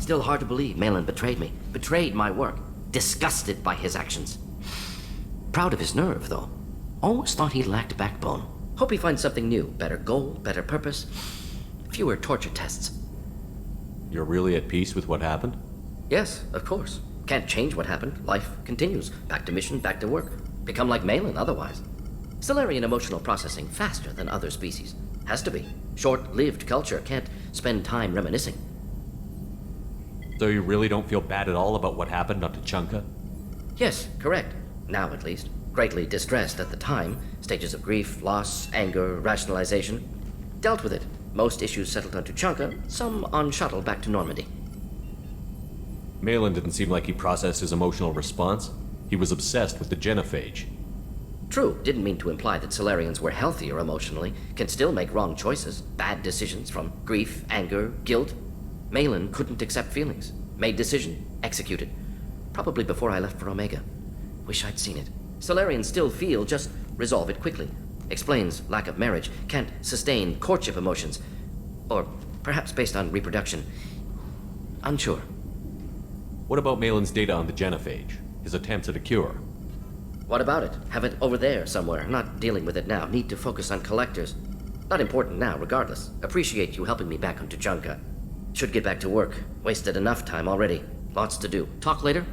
Still hard to believe Malin betrayed me, betrayed my work, disgusted by his actions. Proud of his nerve, though. Always thought he lacked backbone. Hope he finds something new, better goal, better purpose, fewer torture tests. You're really at peace with what happened? Yes, of course. Can't change what happened. Life continues. Back to mission, back to work. Become like Malin otherwise. Solarian emotional processing faster than other species. Has to be. Short-lived culture can't spend time reminiscing. So you really don't feel bad at all about what happened on Tuchanka? Yes, correct. Now at least. Greatly distressed at the time. Stages of grief, loss, anger, rationalization. Dealt with it. Most issues settled on Tuchanka, some on shuttle back to Normandy. Malin didn't seem like he processed his emotional response. He was obsessed with the genophage. True, didn't mean to imply that Solarians were healthier emotionally, can still make wrong choices, bad decisions from grief, anger, guilt. Malin couldn't accept feelings. Made decision. Executed. Probably before I left for Omega. Wish I'd seen it. Solarians still feel, just resolve it quickly. Explains lack of marriage. Can't sustain courtship emotions. Or perhaps based on reproduction. Unsure. What about Malin's data on the genophage? His attempts at a cure? What about it? Have it over there somewhere. Not dealing with it now. Need to focus on collectors. Not important now, regardless. Appreciate you helping me back on Tuchanka. Should get back to work. Wasted enough time already. Lots to do. Talk later?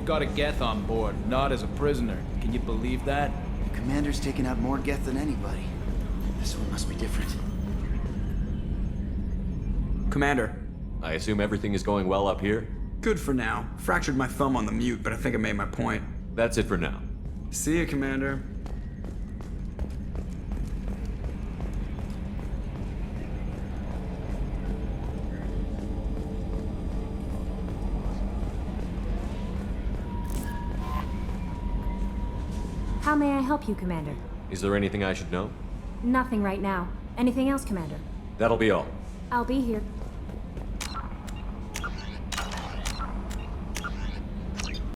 Got a Geth on board, not as a prisoner. Can you believe that? The commander's taken out more Geth than anybody. This one must be different. Commander. I assume everything is going well up here? Good for now. Fractured my thumb on the mute, but I think I made my point. That's it for now. See you, Commander. How may I help you, Commander? Is there anything I should know? Nothing right now. Anything else, Commander? That'll be all. I'll be here.